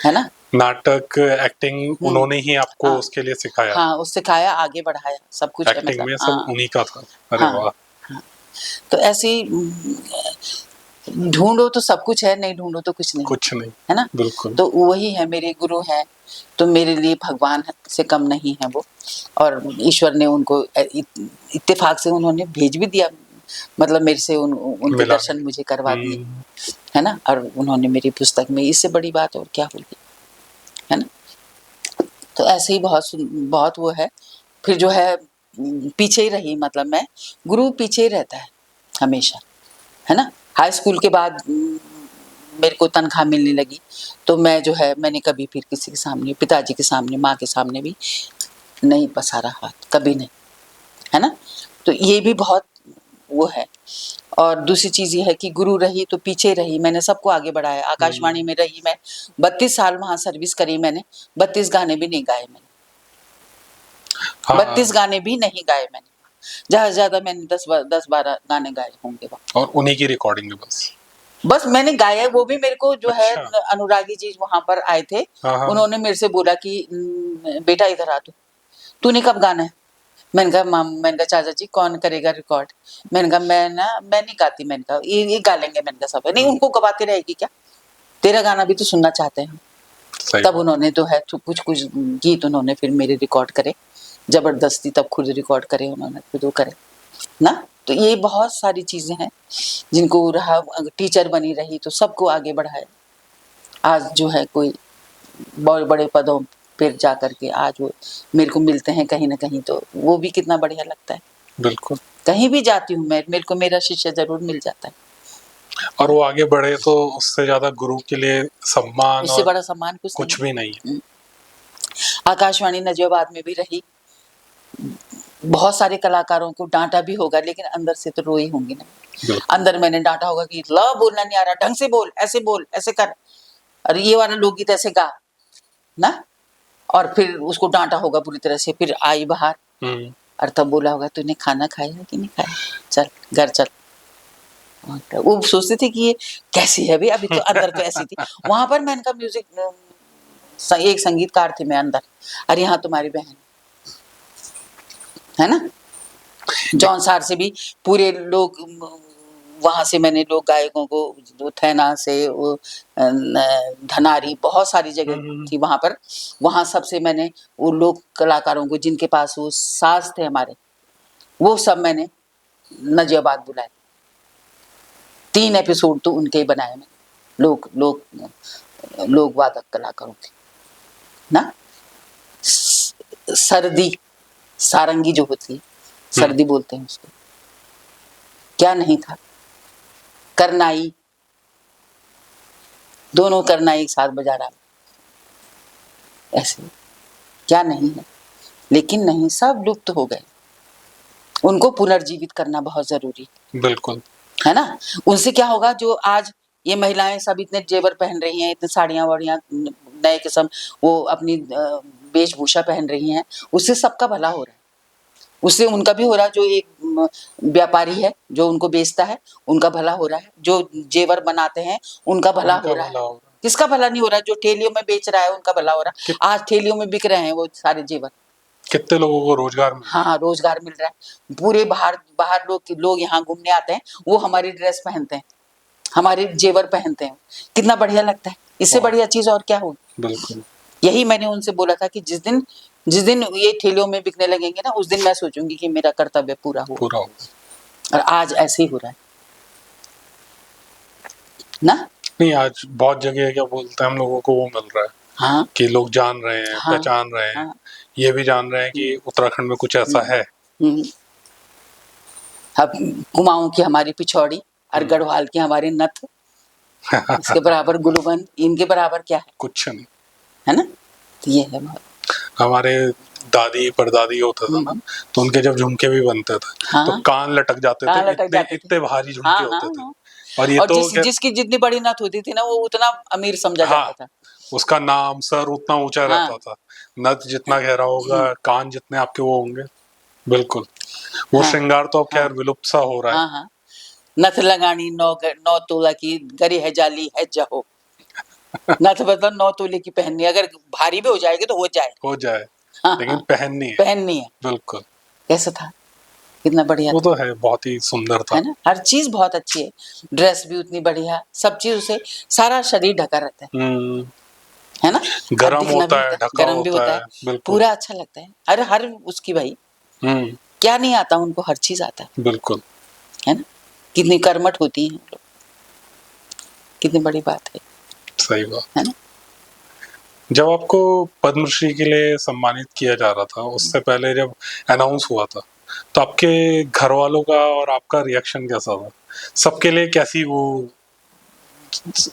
है ना। नाटक एक्टिंग उन्होंने ही आपको हाँ। उसके लिए सिखाया? हाँ, उस सिखाया, आगे बढ़ाया, सब कुछ है एक्टिंग मतलब। में सब हाँ उन्हीं का था? अरे हाँ वाह! हाँ। तो ऐसे ही ढूंढो तो सब कुछ है, नहीं ढूंढो तो कुछ नहीं, कुछ नहीं, है ना। बिल्कुल। तो वही है, मेरे गुरु हैं, तो मेरे लिए भगवान से कम नहीं है वो। और ईश्वर ने उनको इत्तेफाक से उन्होंने भेज भी दिया, मतलब मेरे से उनके मिला दर्शन भी। मुझे करवा दिए, है ना। और उन्होंने मेरी पुस्तक में, इससे बड़ी बात और क्या होगी, है ना। तो ऐसे ही बहुत वो है। फिर जो है पीछे ही रही, मतलब मैं, गुरु पीछे ही रहता है हमेशा, है ना। हाई स्कूल के बाद मेरे को तनख्वाह मिलने लगी, तो मैं जो है, मैंने कभी फिर किसी के सामने, पिताजी के सामने, माँ के सामने भी नहीं पसारा हाथ, कभी नहीं, है ना। तो ये भी बहुत वो है। और दूसरी चीज ये है कि गुरु रही तो पीछे रही, मैंने सबको आगे बढ़ाया। आकाशवाणी में रही मैं, 32 साल वहां सर्विस करी मैंने, 32 गाने भी नहीं गाए मैंने, हाँ। 32 गाने भी नहीं गाए मैंने, ज्यादा से ज्यादा मैंने 10-12 गाने गाए होंगे वहाँ। और उन्हीं की रिकॉर्डिंग है बस मैंने गाया, वो भी मेरे को जो है अच्छा। अनुरागी जी वहां पर आए थे, हाँ, हाँ। उन्होंने मेरे से बोला कि बेटा इधर आ, तूने कब गाना है। मैंने कहा मैंने कहा चाचा जी कौन करेगा रिकॉर्ड। मैंने कहा मैं नहीं गाती। मैंने कहा ये गा लेंगे। मैंने कहा सब नहीं, उनको गवाते रहेगी क्या, तेरा गाना भी तो सुनना चाहते हैं। तब उन्होंने तो है कुछ कुछ गीत उन्होंने फिर मेरे रिकॉर्ड करे, जबरदस्ती, तब खुद रिकॉर्ड करे उन्होंने, खुद वो करे ना। तो ये बहुत सारी चीजें हैं जिनको रहा, टीचर बनी रही तो सबको आगे बढ़ाया। आज जो है कोई बड़े बड़े पदों फिर जा करके आज वो मेरे को मिलते हैं कहीं ना कहीं, तो वो भी कितना बढ़िया लगता है। बिल्कुल। कहीं भी जाती हूँ मैं, मेरे को मेरा शिष्य जरूर मिल जाता है। और वो आगे बढ़े तो उससे ज्यादा गुरु के लिए सम्मान इससे और बड़ा सम्मान कुछ भी नहीं है। आकाशवाणी नजियाबाद में भी रही, बहुत सारे कलाकारों को डांटा भी होगा, लेकिन अंदर से तो रोई होंगी ना। अंदर मैंने डांटा होगा कि ला बोलना नहीं आ रहा, ढंग से बोल, ऐसे कर, अरे ये वाला लोकगीत ऐसे गा ना। और फिर उसको डांटा होगा पूरी तरह से, फिर आई बाहर और तब बोला होगा तूने खाना खाया कि नहीं खाया, चल घर चल। वो सोचते थे कि ये कैसी है, अभी तो अंदर तो ऐसी थी। वहां पर मैंने कहा म्यूजिक, एक संगीतकार थी मैं अंदर, अरे यहाँ तुम्हारी बहन है ना। जौनसार से भी पूरे लोग, वहां से मैंने लोग गायकों को, थैना से वो धनारी, बहुत सारी जगह थी वहां पर, वहां सबसे मैंने वो लोग कलाकारों को जिनके पास वो साज थे हमारे, वो सब मैंने नजियाबाद बुलाए। 3 एपिसोड तो उनके ही बनाए मैंने, लोक वादक कलाकारों के ना। सर्दी, सारंगी जो होती है, सर्दी बोलते हैं उसको, क्या नहीं था। करनाई, दोनों करनाई एक साथ बजा रहा, ऐसे क्या नहीं है। लेकिन नहीं, सब लुप्त हो गए, उनको पुनर्जीवित करना बहुत जरूरी, बिल्कुल, है ना। उनसे क्या होगा, जो आज ये महिलाएं सब इतने जेवर पहन रही हैं, इतने साड़ियां वाड़ियां नए किस्म, वो अपनी वेशभूषा पहन रही हैं, उससे सबका भला हो रहा है। उससे उनका भी हो रहा है, जो एक व्यापारी है जो उनको बेचता है उनका भला हो रहा है, जो जेवर बनाते हैं उनका भला हो रहा है। किसका भला नहीं हो रहा है, जो ठेलियों में बेच रहा है उनका भला हो रहा है। आज ठेलियों में बिक रहे हैं वो सारे जेवर, कितने लोगों को रोजगार मिल रहा है। हाँ, रोजगार मिल रहा है। पूरे बाहर लोग यहाँ घूमने आते हैं, वो हमारी ड्रेस पहनते हैं, हमारे जेवर पहनते हैं, कितना बढ़िया लगता है। इससे बढ़िया चीज और क्या होगी। बिल्कुल, यही मैंने उनसे बोला था कि जिस दिन ये ठेलियों में बिकने लगेंगे ना, उस दिन मैं सोचूंगी कि मेरा कर्तव्य पूरा हो। और आज ऐसे ही हो रहा है ना। नहीं, आज बहुत जगह क्या बोलते हैं, हम लोगों को वो मिल रहा है, हाँ, कि लोग जान रहे हैं, हाँ, पहचान रहे हैं, हाँ, ये भी जान रहे हैं कि उत्तराखंड में कुछ ऐसा है। अब कुमाऊं की हमारी पिछौड़ी और गढ़वाल की हमारी नथ, इसके बराबर गुलबंद, इनके बराबर क्या है, कुछ नहीं, है ना। तो ये है हमारे दादी परदादी होता था ना, तो उनके जब झुमके भी बनते थे, हाँ, तो कान लटक जाते थे, इतने भारी झुमके होते थे। और ये तो जिसकी जितनी बड़ी नथ होती थी ना, वो उतना अमीर समझा जाता था। उसका नाम, सर उतना ऊंचा रहता था, नथ जितना गहरा होगा, कान जितने आपके वो होंगे। बिल्कुल, वो श्रृंगार तो अब खैर विलुप्त सा हो रहा है। नथ लगानी 9 तोला की, गरी है जाली है जहो, ना तो मतलब 9 तोले की पहननी है, अगर भारी भी हो जाएगी तो हो जाए। हो जाए, हाँ लेकिन हाँ, पहननी है। पहननी है। बिल्कुल। कैसा था, कितना बढ़िया वो था, तो है, बहुत ही सुंदर था। है ना। हर चीज बहुत अच्छी है, ड्रेस भी उतनी बढ़िया, सब चीज से सारा शरीर ढका रहता है ना। और गरम दिखना भी होता है, होता है, ढका गर्म भी होता होता है, है, बिल्कुल। पूरा अच्छा लगता है। अरे हर उसकी भाई, हम्म, क्या नहीं आता उनको, हर चीज आता बिल्कुल। है ना। कितनी कर्मठ होती है हम लोग, कितनी बड़ी बात सही बात। है ना। जब आपको पद्मश्री के लिए सम्मानित किया जा रहा था, उससे पहले जब अनाउंस हुआ था, तो आपके घर वालों का और आपका रिएक्शन कैसा था? सबके लिए कैसी वो,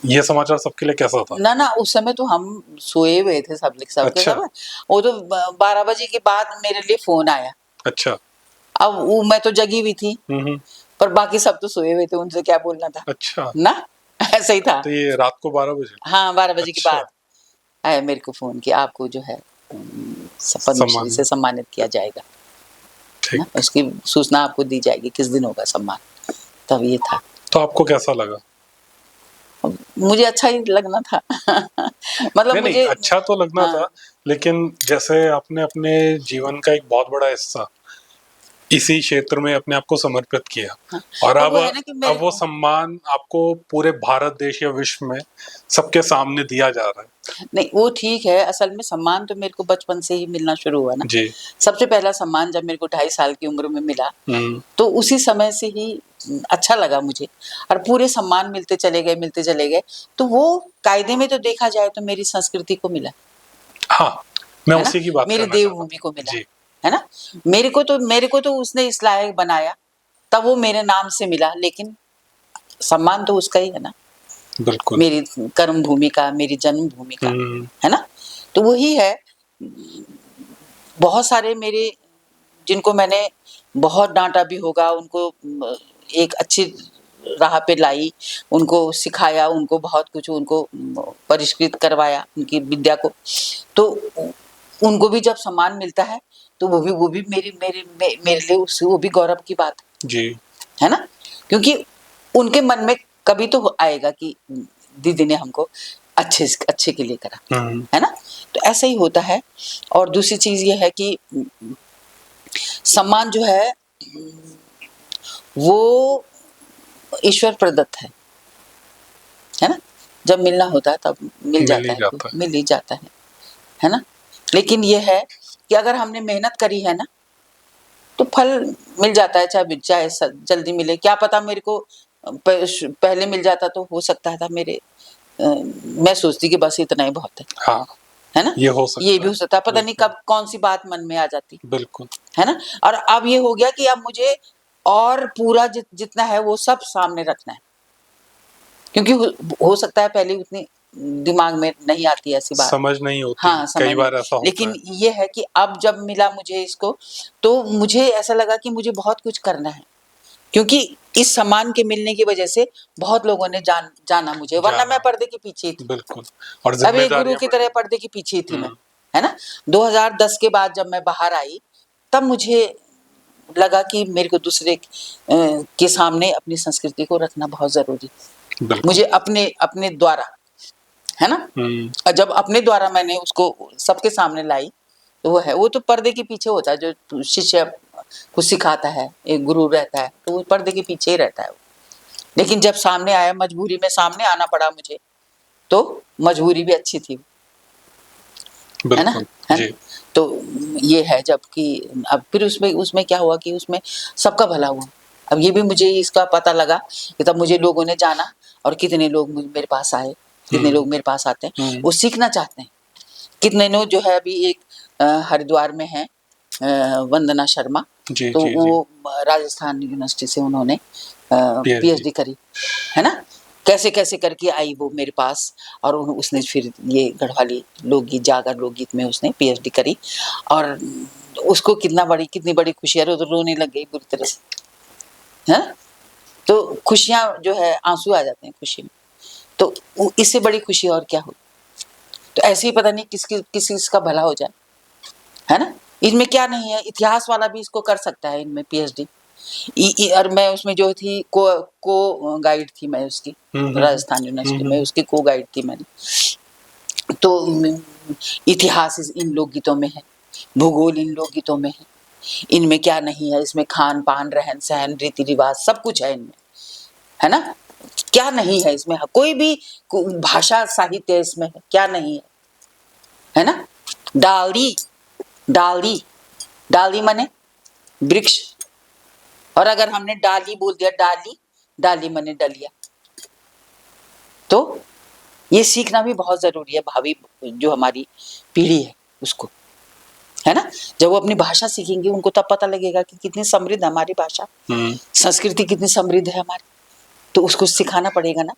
ये समाचार सबके लिए कैसा था? ना ना, उस समय तो हम सोए हुए थे, सबके अच्छा। सब। वो तो 12 बजे के बाद मेरे लिए फोन आया। अच्छा। अब वो मैं तो जगी हुई थी, हम्म। पर बाकी सब तो सोए हुए थे, उनसे क्या बोलना था अच्छा, ना। ऐसा ही था। तो ये रात को 12 बजे? हाँ, 12 बजे के अच्छा। बाद आया, मेरे को फोन किया, आपको जो है पद्मश्री सम्मान। से सम्मानित किया जाएगा, है ना। ठीक। उसकी सूचना आपको दी जाएगी, किस दिन होगा सम्मान। तब ये था। तो आपको कैसा लगा? मुझे अच्छा ही लगना था। मतलब नहीं नहीं, मुझे, अच्छा तो लगना हाँ था, लेकिन जैसे आपने अपने जीवन का एक बहुत बड़ा हिस्सा इसी क्षेत्र में अपने आप को समर्पित किया, हाँ। और अब अब वो है ना कि मेरे अब वो सम्मान आपको पूरे भारत देश या विश्व में सबके सामने दिया जा रहा है। नहीं, वो ठीक है। असल में सम्मान तो मेरे को बचपन से ही मिलना शुरू हुआ ना। जी। सबसे पहला सम्मान जब मेरे को 2.5 साल की उम्र में मिला, हम्म। तो उसी समय से ही अच्छा लगा मुझे। और पूरे सम्मान मिलते चले गए, मिलते चले गए। तो वो कायदे में तो देखा जाए तो मेरी संस्कृति को मिला, हाँ, मैं है ना। उसी की बात मेरी करना चाहता देवभूमि को था मिला, जी। है ना। मेरे को तो उसने इस लायक बनाया, तब वो मेरे नाम से मिला, लेकिन सम्मान तो उसका ही है ना। बिल्कुल। मेरी कर्म भूमि का, मेरी जन्मभूमि का, हम्म। है ना। तो वही है। बहुत सारे मेरे, जिनको मैंने बहुत डांटा भी होगा, उनको एक अच्छी राह पे लाई, उनको सिखाया, उनको बहुत कुछ, उनको परिष्कृत करवाया, उनकी विद्या को। तो उनको भी जब सम्मान मिलता है, तो वो भी मेरे लिए उससे वो भी गौरव की बात जी। है ना। क्योंकि उनके मन में कभी तो आएगा कि दीदी ने हमको अच्छे के लिए करा, है ना। तो ऐसा ही होता है। और दूसरी चीज ये है कि सम्मान जो है वो ईश्वर प्रदत्त है ना। जब मिलना होता है तब मिल मिल जाता ही है, तो जाता है। मिल ही जाता है ना। लेकिन ये है कि अगर हमने मेहनत करी है ना, तो फल मिल जाता है, चाहे जल्दी मिले। क्या पता मेरे को पहले मिल जाता तो हो सकता था मेरे, मैं सोचती कि बस इतना ही बहुत हाँ, है ना। ये हो ये सकता भी है। हो सकता है, पता नहीं बिल्कुल। कब कौन सी बात मन में आ जाती, बिल्कुल। है ना। और अब ये हो गया कि अब मुझे और पूरा जितना है वो सब सामने रखना है, क्योंकि हो सकता है पहले उतनी दिमाग में नहीं आती ऐसी बात। समझ नहीं होती, हाँ, कई समझ नहीं। बार ऐसा होता लेकिन है। ये है कि अब जब मिला मुझे इसको, तो मुझे ऐसा लगा कि मुझे बहुत कुछ करना है, क्योंकि इस सम्मान के मिलने की वजह से बहुत लोगों ने जाना मुझे, वरना जाना। मैं पर्दे के पीछे ही थी। बिल्कुल। और अब एक गुरु जिम्मेदारियां की तरह बढ़ी। पर्दे के पीछे ही थी मैं, हम्म। है ना। 2010 के बाद जब मैं बाहर आई, तब मुझे लगा कि मेरे को दूसरे के सामने अपनी संस्कृति को रखना बहुत जरूरी, बिल्कुल। मुझे अपने अपने द्वारा, है ना। और जब अपने द्वारा मैंने उसको सबके सामने लाई, तो वो है, वो तो पर्दे के पीछे होता है। जो शिष्य को सिखाता है, एक गुरु रहता है, तो वो पर्दे के पीछे ही रहता है। लेकिन जब सामने आया, मजबूरी में सामने आना पड़ा मुझे, तो मजबूरी भी अच्छी थी, है ना, बिल्कुल। है ना? जी। तो ये है, जबकि अब फिर उसमें उसमें क्या हुआ कि उसमें सबका भला हुआ। अब ये भी मुझे इसका पता लगा कि तब मुझे लोगों ने जाना, और कितने लोग मेरे पास आए, कितने लोग मेरे पास आते हैं, वो सीखना चाहते हैं। कितने लोग जो है, अभी एक हरिद्वार में है, वंदना शर्मा, जी तो जी जी। वो राजस्थान यूनिवर्सिटी से उन्होंने पीएचडी। पीएचडी करी, है ना। कैसे कैसे करके आई वो मेरे पास, और उसने फिर ये गढ़वाली लोकगीत, जागर लोकगीत में उसने पीएचडी करी। और उसको कितनी बड़ी खुशी है, तो रोने लग गई बुरी तरह से, है। तो खुशियां जो है, आंसू आ जाते हैं खुशी में। तो इससे बड़ी खुशी और क्या हो। तो ऐसे ही पता नहीं किसी का भला हो जाए, है ना। इनमें क्या नहीं है, इतिहास वाला भी इसको कर सकता है, इनमें पीएचडी, और मैं उसमें जो थी को गाइड थी मैं उसकी, राजस्थान यूनिवर्सिटी में उसकी को गाइड थी मैंने। तो इतिहास इन लोकगीतों में है, भूगोल इन लोकगीतों में है, इनमें क्या नहीं है, इसमें खान पान रहन सहन रीति रिवाज सब कुछ है इनमें, है ना। क्या नहीं है इसमें, कोई भी भाषा साहित्य इसमें है, क्या नहीं है ना। डाली डाली डाली माने वृक्ष, और अगर हमने डाली बोल दिया, डाली डाली माने डलिया। तो ये सीखना भी बहुत जरूरी है भावी जो हमारी पीढ़ी है उसको, है ना। जब वो अपनी भाषा सीखेंगे उनको तब पता लगेगा कि कितनी समृद्ध हमारी भाषा, संस्कृति कितनी समृद्ध है हमारी। तो उसको सिखाना पड़ेगा ना।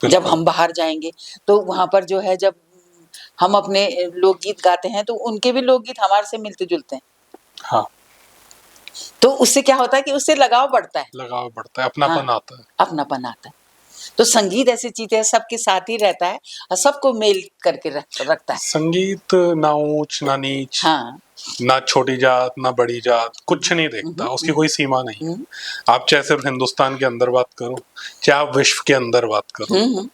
जब हम बाहर जाएंगे तो वहां पर जो है, जब हम अपने लोकगीत गाते हैं तो उनके भी लोकगीत हमारे से मिलते जुलते हैं। हाँ। तो उससे क्या होता है कि उससे लगाव बढ़ता है, अपनापन आता है, अपनापन आता है। तो संगीत ऐसी चीज है, सबके साथ ही रहता है और सबको मेल करके रखता है। संगीत ना ऊंच ना नीच, हाँ, ना छोटी जात ना बड़ी जात, कुछ नहीं देखता, उसकी कोई सीमा नहीं है। आप चाहे सिर्फ हिंदुस्तान के अंदर बात करो, चाहे आप विश्व के अंदर बात करो,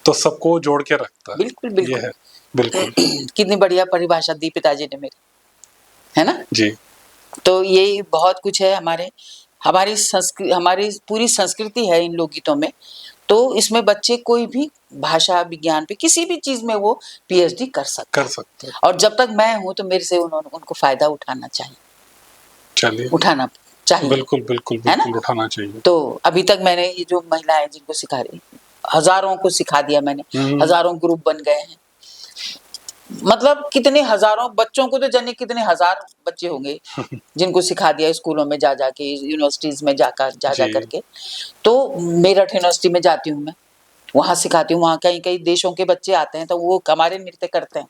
तो सबको जोड़ के रखता है। बिल्कुल बिल्कुल, ये है, बिल्कुल। कितनी बढ़िया परिभाषा दी पिताजी ने मेरे, है ना जी। तो यही बहुत कुछ है हमारी पूरी संस्कृति है इन लोकगीतों में। तो इसमें बच्चे कोई भी भाषा विज्ञान पे किसी भी चीज में वो पीएचडी कर सकते हैं। और जब तक मैं हूं तो मेरे से उनको फायदा उठाना चाहिए। चलिए, उठाना चाहिए, बिल्कुल बिल्कुल बिल्कुल उठाना चाहिए। तो अभी तक मैंने ये जो महिलाएं जिनको सिखा रही, हजारों को सिखा दिया मैंने, हजारों ग्रुप बन गए हैं। मतलब कितने हजारों बच्चों को, तो जाने कितने हजार बच्चे होंगे जिनको सिखा दिया स्कूलों में जा जाके, यूनिवर्सिटीज में जा करके। तो मेरठ यूनिवर्सिटी में जाती हूँ मैं, वहां सिखाती हूँ। वहाँ कई कई देशों के बच्चे आते हैं तो वो हमारे नृत्य करते हैं।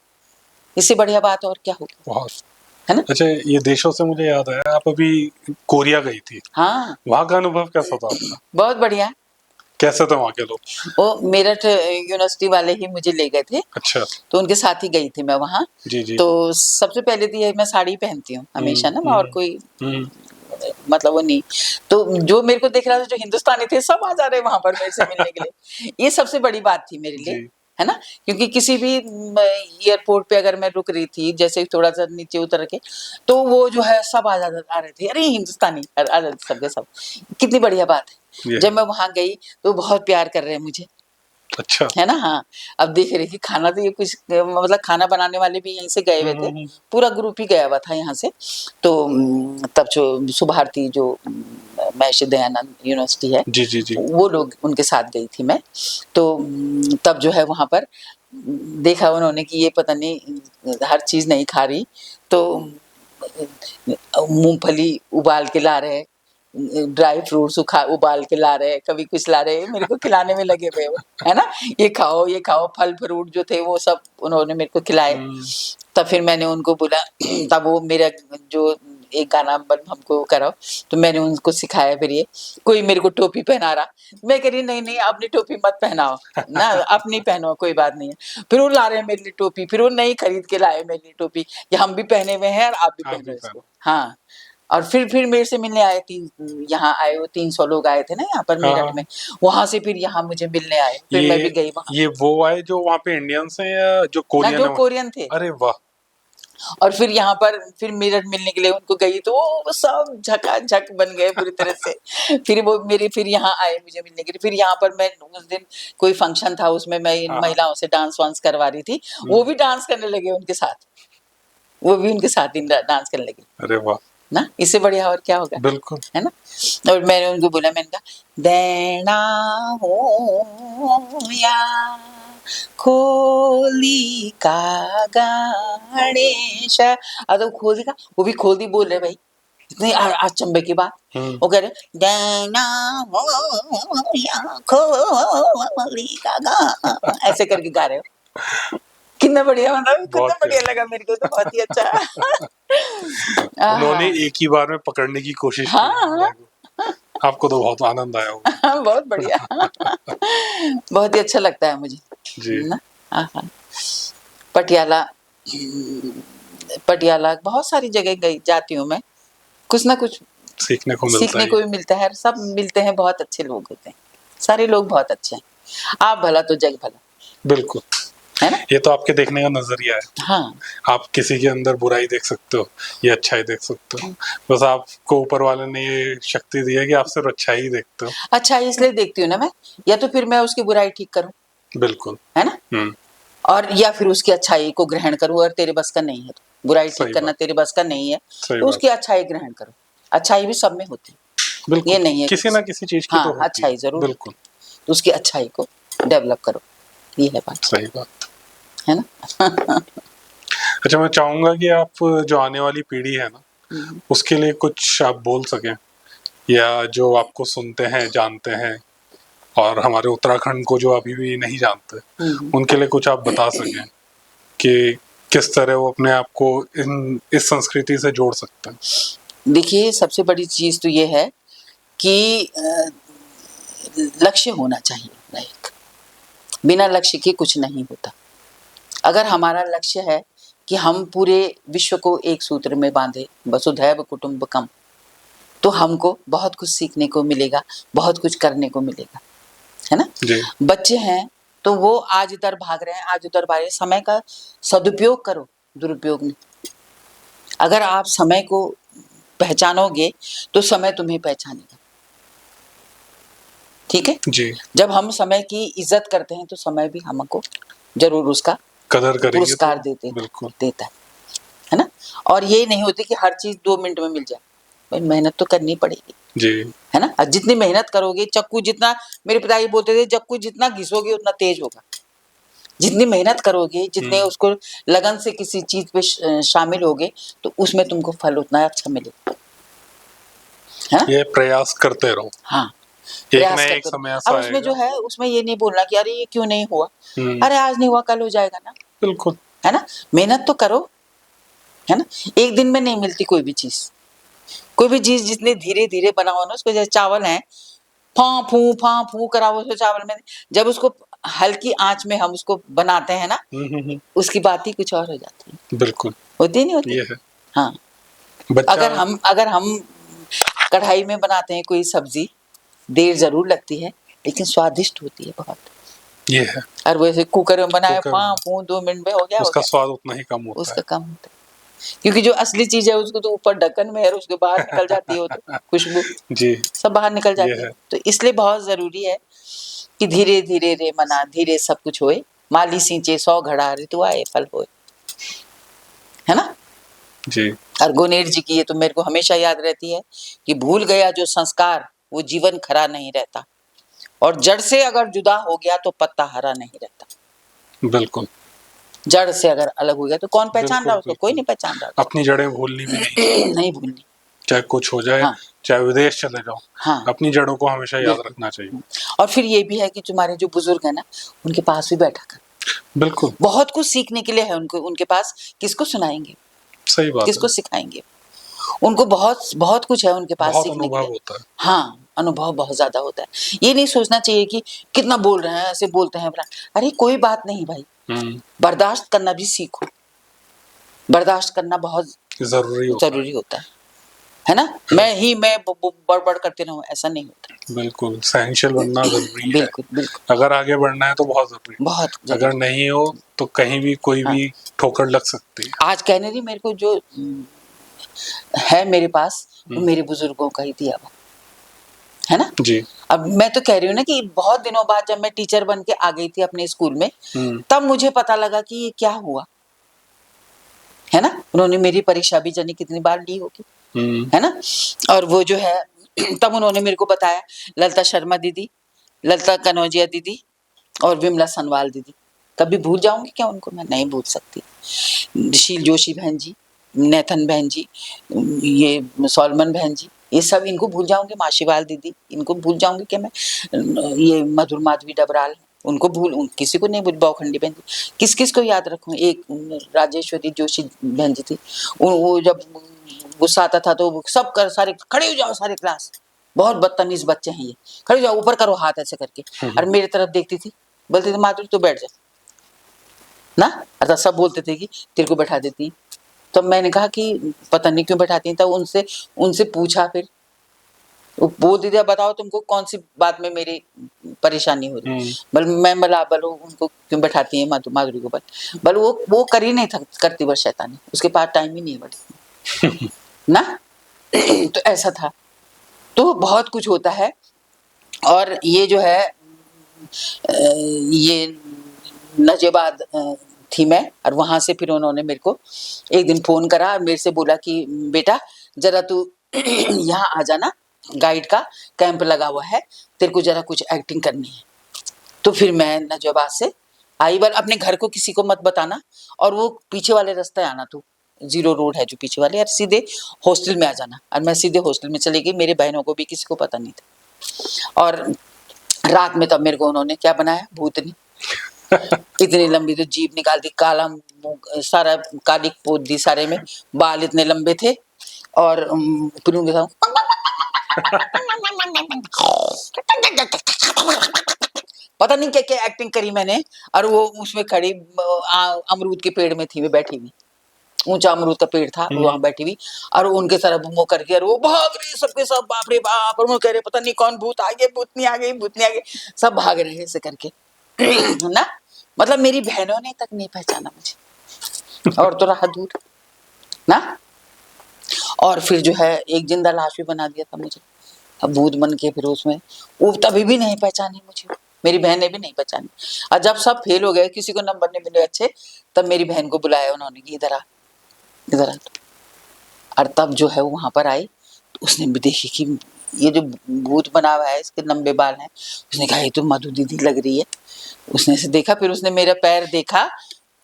इससे बढ़िया बात और क्या होगी, है ना। अच्छा, ये देशों से मुझे याद आया, आप अभी कोरिया गई थी। हाँ, वहाँ का अनुभव कैसा था आपका? बहुत बढ़िया। कैसे थे वहाँ के लोग? वो मेरठ यूनिवर्सिटी वाले ही मुझे ले गए थे। अच्छा। तो उनके साथ ही गई थी मैं वहाँ। जी जी। तो सबसे पहले तो ये मैं साड़ी पहनती हूँ हमेशा ना, और कोई मतलब वो नहीं। तो जो मेरे को देख रहा था, जो हिंदुस्तानी थे सब आ जा रहे वहां पर मेरे से मिलने के लिए। ये सबसे बड़ी बात थी मेरे लिए, है ना। क्योंकि किसी भी एयरपोर्ट पे अगर मैं रुक रही थी, जैसे थोड़ा सा नीचे उतर के, तो वो जो है सब आ रहे थे, अरे हिंदुस्तानी आ रहे थे सब। कितनी बढ़िया बात है। जब मैं वहां गई तो बहुत प्यार कर रहे हैं मुझे। अच्छा, है ना। हाँ, अब देख रही थी खाना, तो ये कुछ मतलब खाना बनाने वाले भी यहीं से गए हुए थे, पूरा ग्रुप ही गया हुआ था यहाँ से। तो तब जो सुभारती जो महर्षि दयानंद यूनिवर्सिटी है, जी जी जी, वो लोग उनके साथ गई थी मैं। तो तब जो है वहां पर देखा उन्होंने कि ये पता नहीं हर चीज नहीं खा रही, तो मूंगफली उबाल के ला रहे, ड्राई फ्रूट्स उबाल के ला रहे, कभी कुछ ला रहे, मेरे को खिलाने में लगे हुए, है ना। ये खाओ, फल फ्रूट जो थे वो सब उन्होंने मेरे को खिलाए। तब फिर मैंने उनको बोला, तब वो मेरा जो एक गाना हमको कराओ, तो मैंने उनको सिखाया। फिर ये कोई मेरे को टोपी पहना रहा, मैं कह रही नहीं अपनी टोपी मत पहनाओ ना, अपनी पहनो, कोई बात नहीं है। फिर वो ला रहे हैं मेरे लिए टोपी, फिर वो नहीं खरीद के लाए मेरे लिए टोपी कि हम भी पहने हुए हैं और आप भी पहनो इसको। हाँ, और फिर मेरे से मिलने आए, यहाँ आए वो 300 लोग आए थे ना यहाँ पर मेरठ में। वहां से फिर यहाँ मुझे मिलने आए, फिर मैं भी गई वहाँ। ये वो आए जो वहाँ पे इंडियंस हैं या जो कोरियन? जो कोरियन थे। अरे वाह। और फिर यहाँ पर फिर मेरठ मिलने के लिए उनको गई, तो वो सब झकाझक बन गए पूरी तरह से। फिर वो फिर यहाँ आए मुझे मिलने के लिए। फिर यहाँ पर मैं उस दिन कोई फंक्शन था, उसमें मैं इन महिलाओं से डांस वांस करवा रही थी, वो भी डांस करने लगे उनके साथ, वो भी उनके साथ ही डांस करने लगे। अरे वाह ना, इससे बढ़िया और क्या होगा, बिल्कुल, है ना। और मैंने उनको बोला, मैंने कहा देना हो या खोली का गणेश, तो खोली का वो भी खोली बोल रहे भाई, इतनी अचंभे की बात। वो कह रहे देना हो या खोली का, ऐसे करके गा रहे हो। कितना बढ़िया, मतलब कितना बढ़िया लगा मेरे को, तो बहुत ही अच्छा। उन्होंने एक ही बार में पकड़ने की कोशिश की। आपको तो बहुत आनंद आया होगा। बहुत बढ़िया। बहुत ही अच्छा लगता है मुझे जी ना। पटियाला बहुत सारी जगह जाती हूँ मैं, कुछ ना कुछ सीखने को मिलता सीखने है। को भी मिलता है, सब मिलते हैं, बहुत अच्छे लोग होते हैं, सारे लोग बहुत अच्छे हैं। आप भला तो जग भला, बिल्कुल, है ना? ये तो आपके देखने का नजरिया है। हाँ, आप किसी के अंदर बुराई देख सकते हो या अच्छाई देख सकते हो, बस आपको ऊपर वाले ने ये शक्ति दी है कि आप सिर्फ अच्छाई ही देखते हो। अच्छा इसलिए देखती हूँ ना मैं, या तो फिर मैं उसकी बुराई ठीक करूँ, बिल्कुल। है ना? और या फिर उसकी अच्छाई को ग्रहण करूँ, और तेरे बस का नहीं है तो बुराई ठीक सही करना बात। तेरे बस का नहीं है, सही तो बात। उसकी अच्छाई ग्रहण करो। अच्छाई भी सब में होती है, बिल्कुल, ये नहीं है किसी ना किसी चीज की तो हाँ होती है। अच्छाई जरूर होती बिल्कुल, है, तो उसकी अच्छाई को डेवलप करो, ये है बात, सही बात। है ना? अच्छा, मैं चाहूंगा कि आप जो आने वाली पीढ़ी है ना, उसके लिए कुछ आप बोल सकें, या जो आपको सुनते हैं, जानते हैं, और हमारे उत्तराखंड को जो अभी भी नहीं जानते, उनके लिए कुछ आप बता सकें कि किस तरह वो अपने आप को इस संस्कृति से जोड़ सकते हैं। देखिए सबसे बड़ी चीज तो ये है कि लक्ष्य होना चाहिए अपना एक, बिना लक्ष्य के कुछ नहीं होता। अगर हमारा लक्ष्य है कि हम पूरे विश्व को एक सूत्र में बांधे, वसुधैव कुटुंबकम, तो हमको बहुत कुछ सीखने को मिलेगा, बहुत कुछ करने को मिलेगा, है ना? जी। बच्चे हैं तो वो आज इधर भाग रहे हैं, आज उधर भाग रहे हैं, समय का सदुपयोग करो, दुरुपयोग नहीं। अगर आप समय को पहचानोगे तो समय तुम्हें पहचानेगा, ठीक है? जी। जब हम समय की इज्जत करते हैं तो समय भी हमको जरूर उसका कदर करेंगे पुरस्कार तो देता है ना? और ये नहीं होती कि हर चीज 2 मिनट में मिल जाए, भाई मेहनत तो करनी पड़ेगी, जी। है ना? और जितनी मेहनत करोगे, चक्कू जितना, मेरे पिताजी बोलते थे, चक्कू जितना घिसोगे उतना तेज होगा। जितनी मेहनत करोगे, जितने उसको लगन से किसी चीज पे शामिल होगे, तो उसमें तुमको फल उतना अच्छा मिलेगा, है ना? ये प्रयास करते रहो। हाँ, एक प्रयास ना करते एक रहो। समय ऐसा अब उसमें जो आएगा। है, उसमें ये नहीं बोलना कि अरे ये क्यों नहीं हुआ, अरे आज नहीं हुआ कल हो जाएगा ना, बिल्कुल। है ना? मेहनत तो करो, है ना? एक दिन में नहीं मिलती कोई भी चीज, कोई भी चीज जितने धीरे धीरे बनाओ ना, उसको जैसे चावल है, फां फू कराओ उसको चावल में, जब उसको हल्की आंच में हम उसको बनाते हैं ना, उसकी बात ही कुछ और हो जाती है। बिल्कुल, होती नहीं होती? ये है। हाँ, बच्चा अगर हम कढ़ाई में बनाते हैं कोई सब्जी, देर जरूर लगती है लेकिन स्वादिष्ट होती है बहुत। ये है। और वैसे कुकर में बनाए, कुकर फां फू 2 मिनट में हो गया, उसका स्वाद उतना ही कम होता उसका कम होता है, क्योंकि जो असली चीज है उसको तो ऊपर ढक्कन में है, उसके बाहर निकल जाती है, वो तो खुशबू है। जी। सब बाहर निकल ये जाती है। है। तो इसलिए बहुत जरूरी है कि धीरे धीरे रे मना, धीरे सब कुछ होए, माली सींचे 100 घड़ा ऋतु आए फल होए, है ना? जी। और गोनेर जी की ये तो मेरे को हमेशा याद रहती है कि भूल गया जो संस्कार वो जीवन खरा नहीं रहता, और जड़ से अगर जुदा हो गया तो पत्ता हरा नहीं रहता। बिल्कुल। जड़ से अगर अलग हो गया तो कौन पहचान रहा है उसको? कोई बिल्कुल। नहीं पहचान रहा। अपनी जड़ें भूलनी भी नहीं, नहीं भूलनी। चाहे कुछ हो जाए, हाँ, चाहे विदेश चले जाओ, हाँ, अपनी जड़ों को हमेशा याद बिल्कुल। रखना चाहिए। और फिर ये भी है कि तुम्हारे जो बुजुर्ग है ना, उनके पास भी बैठा कर, बिल्कुल, बहुत कुछ सीखने के लिए है उनको, उनके पास किसको सुनाएंगे, सही बात किसको है। सिखाएंगे? उनको बहुत बहुत कुछ है उनके पास बहुत सीखने के अनुभव लिए। होता है। हाँ, अनुभव बहुत ज्यादा होता है। ये नहीं सोचना चाहिए कि कितना बोल रहे हैं, ऐसे बोलते हैं, अरे कोई बात नहीं भाई, बर्दाश्त करना भी सीखो, बर्दाश्त करना बहुत जरूरी होता है ना? मैं बड़बड़ करते रहूं, ऐसा नहीं होता। बिल्कुल, सहनशील बनना जरूरी है। बिल्कुल बिल्कुल, अगर आगे बढ़ना है तो बहुत जरूरी है। बहुत अगर जरूरी। नहीं हो तो कहीं भी कोई हाँ, भी ठोकर लग सकती है। आज कहने दी मेरे को जो है मेरे पास, वो मेरे बुजुर्गों का ही दिया हुआ, है ना? जी। अब मैं तो कह रही हूँ ना कि बहुत दिनों बाद जब मैं टीचर बन के आ गई थी अपने स्कूल में, तब मुझे पता लगा कि ये क्या हुआ, है ना? उन्होंने मेरी परीक्षा भी जाने कितनी बार ली होगी, है ना? और वो जो है तब उन्होंने मेरे को बताया, ललिता शर्मा दीदी, ललिता कनौजिया दीदी और विमला सनवाल दीदी, कभी भूल जाऊंगी क्या उनको? मैं नहीं भूल सकती। शील जोशी बहन जी, नेथन बहन जी, ये सॉलमन बहन जी, ये सब इनको भूल जाऊंगी, माशीवाल दीदी, इनको भूल जाऊंगी क्या मैं? ये मधुर माधवी डबराल, उनको किसी को नहीं भूल, बौखंडी बहन जी, किस किस को याद रखूं? एक राजेश्वरी जोशी बहन जी थी, वो जब गुस्सा आता था तो सब कर सारे खड़े हो जाओ, सारे क्लास, बहुत बदतमीज बच्चे हैं ये, खड़े हो जाओ, ऊपर करो हाथ ऐसे करके, और मेरी तरफ देखती थी, बोलती थी माधुरी तू बैठ जा ना, अर्थात सब बोलते थे कि तेरे को बैठा देती। तो मैंने कहा कि पता नहीं क्यों बैठाती, तब उनसे पूछा, फिर वो बोल दीजिए बताओ तुमको कौन सी बात में मेरी परेशानी हो रही है। बल मैं बोलो उनको क्यों बैठाती है माधुरी को, बल वो कर ही नहीं करती बस शैतानी, उसके पास टाइम ही नहीं है बड़ी ना। तो ऐसा था, तो बहुत कुछ होता है। और ये जो है ये नजेबाद थी मैं, और वहां से फिर उन्होंने मेरे को एक दिन फोन करा और मेरे से बोला कि बेटा जरा तू यहाँ आ जाना, गाइड का कैंप लगा हुआ है, तेरे को जरा कुछ एक्टिंग करनी है। तो फिर मैं नजबाद से आई, बार अपने घर को किसी को मत बताना, और वो पीछे वाले रास्ते आना, तू 0 रोड है जो पीछे वाले, और सीधे हॉस्टल में आ जाना। और मैं सीधे हॉस्टल में चली गई, मेरे बहनों को भी किसी को पता नहीं था। और रात में तब मेरे को उन्होंने क्या बनाया, भूतनी इतनी लंबी तो जीभ निकाल दी, काला सारा काली पोत दी सारे में, बाल इतने लंबे थे, और फिर उनके साथ पता नहीं क्या क्या एक्टिंग करी मैंने। और वो उसमें खड़ी अमरूद के पेड़ में थी, वे बैठी हुई, ऊंचा अमरूद का पेड़ था, वहां बैठी हुई, और उनके तरफ मुंह करके, और वो भाग रहे सबके सब, बाप रे बाप, और वो कह रहे पता नहीं कौन भूत आ गए, भूतनी आ गई, भूतनी आ गई, सब भाग रहे ऐसे करके ना। मतलब मेरी बहनों ने तक नहीं पहचाना मुझे, और तो रहा दूर ना। और फिर जो है एक जिंदा लाश भी बना दिया था मुझे, अब भूत बन के, फिर उसमें वो तभी भी नहीं पहचानी मुझे, मेरी बहन ने भी नहीं पहचानी। और जब सब फेल हो गए, किसी को नंबर नहीं मिले अच्छे, तब मेरी बहन को बुलाया उन्होंने कि इधर आ, इधर आ। और तब जो है वो वहां पर आई, तो उसने भी देखी कि ये जो भूत बना हुआ है, इसके लंबे बाल हैं। उसने कहा ये तो मधु दीदी लग रही है। उसने से देखा, फिर उसने मेरा पैर देखा,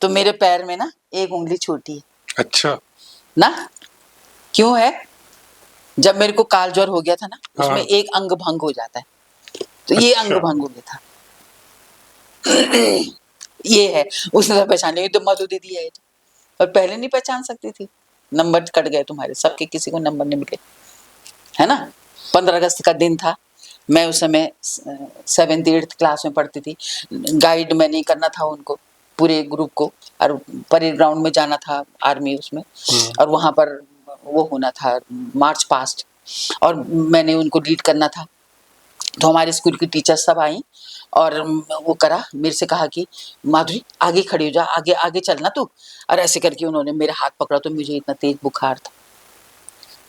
तो मेरे पैर में ना एक उंगली छोटी है। अच्छा ना क्यों है, जब मेरे को काल ज्वर हो गया था ना, उसमें हाँ। एक अंग भंग हो जाता है, तो ये अंग अच्छा। भंग हो गया था। ये है, उसने तो पहचान लिया, तो मधु दीदी है। और पहले नहीं पहचान सकती थी, नंबर कट गए तुम्हारे सबके, किसी को नंबर नहीं मिले, है ना। 15 अगस्त का दिन था, मैं उस समय 7th 8th क्लास में पढ़ती थी। गाइड मैंने करना था उनको, पूरे ग्रुप को, और परेड ग्राउंड में जाना था आर्मी उसमें, और वहां पर वो होना था मार्च पास्ट, और मैंने उनको लीड करना था। तो हमारे स्कूल की टीचर सब आई, और वो करा, मेरे से कहा कि माधुरी आगे खड़ी हो जा, आगे आगे चलना तू। और ऐसे करके उन्होंने मेरा हाथ पकड़ा, तो मुझे इतना तेज बुखार था।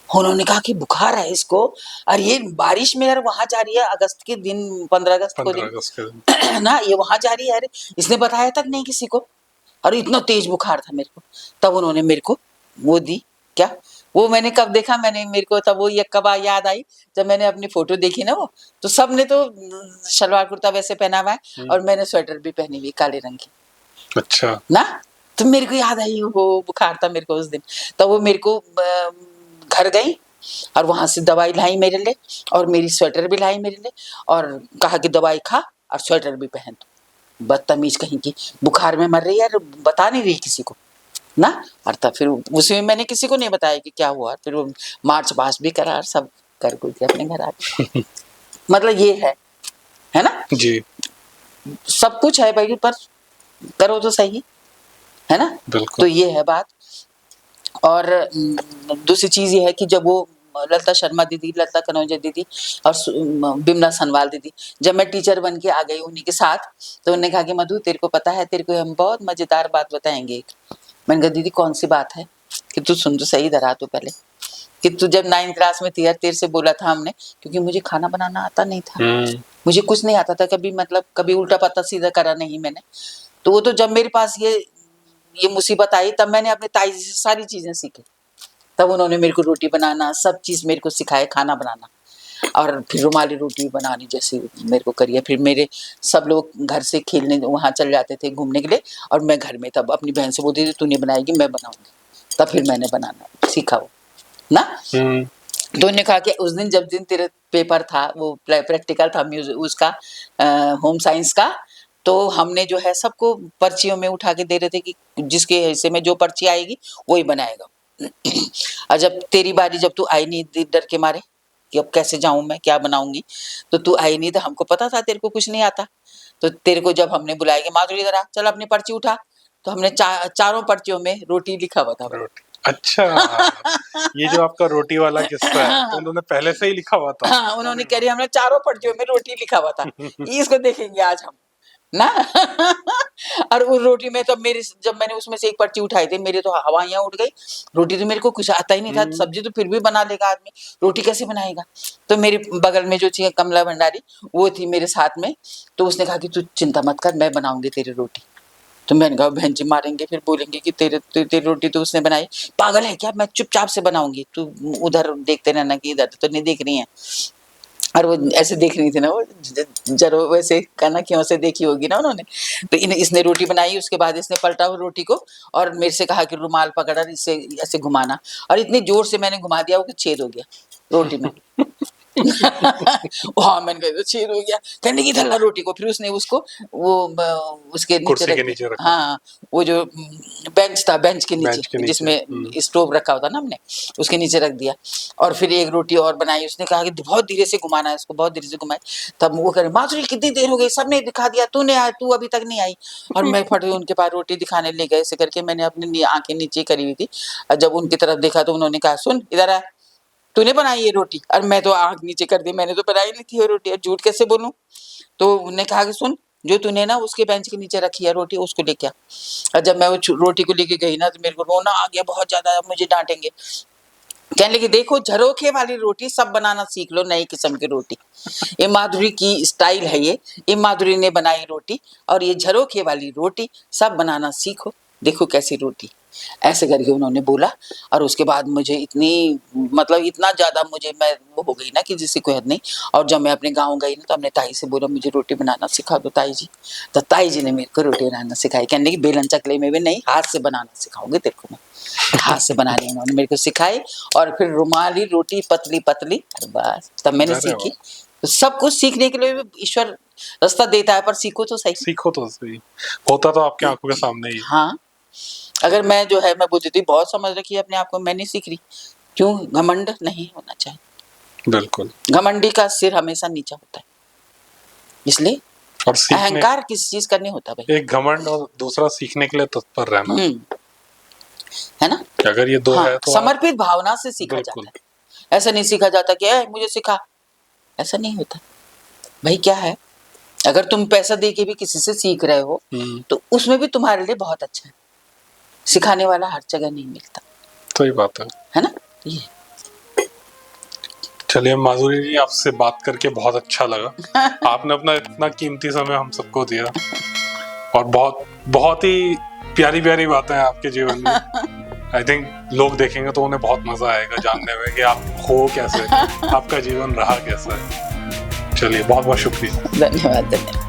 उन्होंने कहा कि बुखार है इसको, और ये बारिश में यार वहां जा रही है, अगस्त के दिन, 15 अगस्त को 15 दिन अगस्त के दिन ना, ये वहां जा रही है, अरे इसने बताया तक नहीं किसी को, और इतना तेज बुखार था मेरे को। तब उन्होंने मेरे को वो दी, क्या वो मैंने कब देखा, मैंने मेरे को तब वो ये कब याद आई, जब मैंने अपनी फोटो देखी ना, वो तो सबने तो सलवार कुर्ता वैसे पहना हुआ है, और मैंने स्वेटर भी पहनी हुई काले रंग की अच्छा ना। तो मेरे को याद आई वो बुखार था मेरे को उस दिन। तो वो मेरे को घर गई, और वहां से दवाई लाई मेरे लिए, और मेरी स्वेटर भी लाई मेरे लिए, और कहा कि दवाई खा और स्वेटर भी पहन। बदतमीज कहीं की, बुखार में मर रही है, बता नहीं रही किसी को ना। और तब फिर उसमें मैंने किसी को नहीं बताया कि क्या हुआ, फिर वो मार्च पास भी करा, सब कर के अपने घर आ गए। मतलब ये है ना, जी सब कुछ है भाई, पर करो तो सही, है ना। बिल्कुल। तो ये है बात। और दूसरी चीज ये है कि जब वो ललिता शर्मा दीदी, ललिता कनौजिया दीदी, और बिमला सनवाल दीदी, जब मैं टीचर बन के आ गई उन्हीं के साथ, तो उन्होंने कहा कि मधु तेरे को पता है, तेरे को हम बहुत मजेदार बात बताएंगे। मैंने कहा दीदी कौन सी बात है, कि तू सुन तो सही, इधर आ तो पहले, कि तू जब 9th क्लास में थी, तेरे से बोला था हमने, क्योंकि मुझे खाना बनाना आता नहीं था, मुझे कुछ नहीं आता था कभी, मतलब कभी उल्टा पत्ता सीधा करा नहीं मैंने। तो वो तो जब मेरे पास ये मुसीबत आई, तब मैंने अपने ताई से सारी चीजें सीखी। तब उन्होंने मेरे को रोटी बनाना, सब चीज मेरे को सिखाया, खाना बनाना, और फिर रुमाली रोटी बनानी जैसे मेरे को करिए। फिर मेरे सब लोग घर से खेलने वहां चल जाते थे घूमने के लिए, और मैं घर में तब अपनी बहन से बोलती थी तू नहीं बनाएगी मैं बनाऊंगी। तब फिर मैंने बनाना सीखा वो ना। तो उन्होंने कहा कि उस दिन जब तेरे पेपर था, वो प्रैक्टिकल था म्यूजिक उसका, होम साइंस का, तो हमने जो है सबको पर्चियों में उठा के दे रहे थे कि जिसके हिस्से में जो पर्ची आएगी वही बनाएगा। और जब तेरी बारी, जब तू आई नहीं डर के मारे कि अब कैसे जाऊं मैं, क्या बनाऊंगी, तो तू आई नहीं, तो हमको पता था तेरे को कुछ नहीं आता। तो तेरे को जब हमने बुलाया कि माधुरी इधर आ, चल अपनी पर्ची उठा, तो हमने चारों पर्चियों में रोटी लिखा हुआ था, अच्छा, ये जो आपका रोटी वाला किस्सा है तो उन्होंने पहले से ही लिखा हुआ था। हाँ, उन्होंने कह रही हमने चारों पर्चियों में रोटी लिखा हुआ था, इसको देखेंगे आज हम ना। और उस रोटी में तो मेरे जब मैंने उसमें से एक पर्ची उठाई थी, मेरे तो हवाइयाँ उड़ गई। रोटी तो मेरे को कुछ आता ही नहीं था, सब्जी तो फिर भी बना लेगा आदमी, रोटी कैसे बनाएगा। तो मेरे बगल में जो थी कमला भंडारी, वो थी मेरे साथ में, तो उसने कहा कि तू चिंता मत कर, मैं बनाऊंगी तेरी रोटी। तो मैंने कहा बहन जी मारेंगे, फिर बोलेंगे कि तेरी रोटी तो उसने बनाई, पागल है क्या, मैं चुपचाप से बनाऊंगी, तू उधर देखते रहना कि इधर तो नहीं देख रही है। और वो ऐसे देख रही थी ना, वो जरा वैसे कहना क्यों से देखी होगी ना उन्होंने। तो इसने रोटी बनाई, उसके बाद इसने पलटा वो रोटी को और मेरे से कहा कि रुमाल पकड़ और इससे ऐसे घुमाना, और इतनी जोर से मैंने घुमा दिया वो कि छेद हो गया रोटी में। हाँ, मैंने कहा छेद हो गया, कहने की धल्ला रोटी को। फिर उसने उसको वो उसके नीचे रख दिया। हाँ, वो जो बेंच था, बेंच के नीचे जिसमें स्टोव रखा होता ना हमने, उसके नीचे रख दिया। और फिर एक रोटी और बनाई, उसने कहा कि बहुत धीरे से घुमाना है इसको, बहुत धीरे से घुमाई। तब वो कह रहे माधुरी कितनी देर हो गई, सबने दिखा दिया, तूने आया, तू अभी तक नहीं आई। और मैं फट उनके पास रोटी दिखाने ले गए, ऐसे करके मैंने अपनी आंखें नीचे करी हुई थी। जब उनकी तरफ देखा तो उन्होंने कहा सुन इधर आ, तूने बनाई ये रोटी। और मैं तो आंख नीचे कर दी, मैंने तो बनाई नहीं थी वो रोटी, और झूठ कैसे बोलूं। तो उन्होंने कहा कि सुन, जो तूने ना उसके बेंच के नीचे रखी है रोटी, उसको लेके आ। और जब मैं वो रोटी को लेके गई ना, तो मेरे को रोना आ गया बहुत ज्यादा, मुझे डांटेंगे। कहने लगे देखो झरोखे वाली रोटी सब बनाना सीख लो, नई किस्म की रोटी, ये माधुरी की स्टाइल है, ये माधुरी ने बनाई रोटी, और ये झरोखे वाली रोटी सब बनाना सीखो, देखो कैसी रोटी। ऐसे करके उन्होंने बोला। और उसके बाद मुझे इतनी मतलब इतना ज्यादा मुझे मैं वो हो गई ना कि जिसकी कोई हद नहीं। और जब मैं अपने गाँव गई ना, तो अपने ताई से बोला मुझे रोटी बनाना सिखा दो ताई जी। तो ताई जी ने मेरे को रोटी बनाना सिखाई, कहने की बेलन चकले में भी नहीं, हाथ से बनाना सिखाऊंगी तेरे को मैं। हाथ से बनाने उन्होंने मेरे को सिखाई, और फिर रुमाली रोटी पतली पतली, बस तब मैंने सीखी। तो सब कुछ सीखने के लिए ईश्वर रास्ता देता है, पर सीखो तो सही, सीखो तो सही। होता तो आपके आंखों के सामने ही। हाँ, अगर मैं जो है मैं बोलती थी बहुत समझ रखी है अपने आप को, मैं नहीं सीख रही। क्यों, घमंड नहीं होना चाहिए। बिल्कुल, घमंडी का सिर हमेशा नीचा होता है, इसलिए और अहंकार किस चीज का नहीं होता भाई। एक घमंड और दूसरा सीखने के लिए तत्पर रहना, है ना। अगर ये दो है तो समर्पित भावना से सीखा जाता है। ऐसा नहीं सीखा जाता कि मुझे सिखा, ऐसा नहीं होता भाई। क्या है, अगर तुम पैसा दे के भी किसी से सीख रहे हो तो उसमें भी तुम्हारे लिए बहुत अच्छा है। सिखाने वाला हर जगह नहीं मिलता। सही बात है ना। ये चलिए माधुरी जी, आपसे बात करके बहुत अच्छा लगा। आपने अपना इतना कीमती समय हम सबको दिया, और बहुत बहुत ही प्यारी प्यारी बातें हैं आपके जीवन में। आई थिंक लोग देखेंगे तो उन्हें बहुत मजा आएगा जानने में कि आप हो कैसे, आपका जीवन रहा कैसा है। चलिए बहुत बहुत शुक्रिया। धन्यवाद।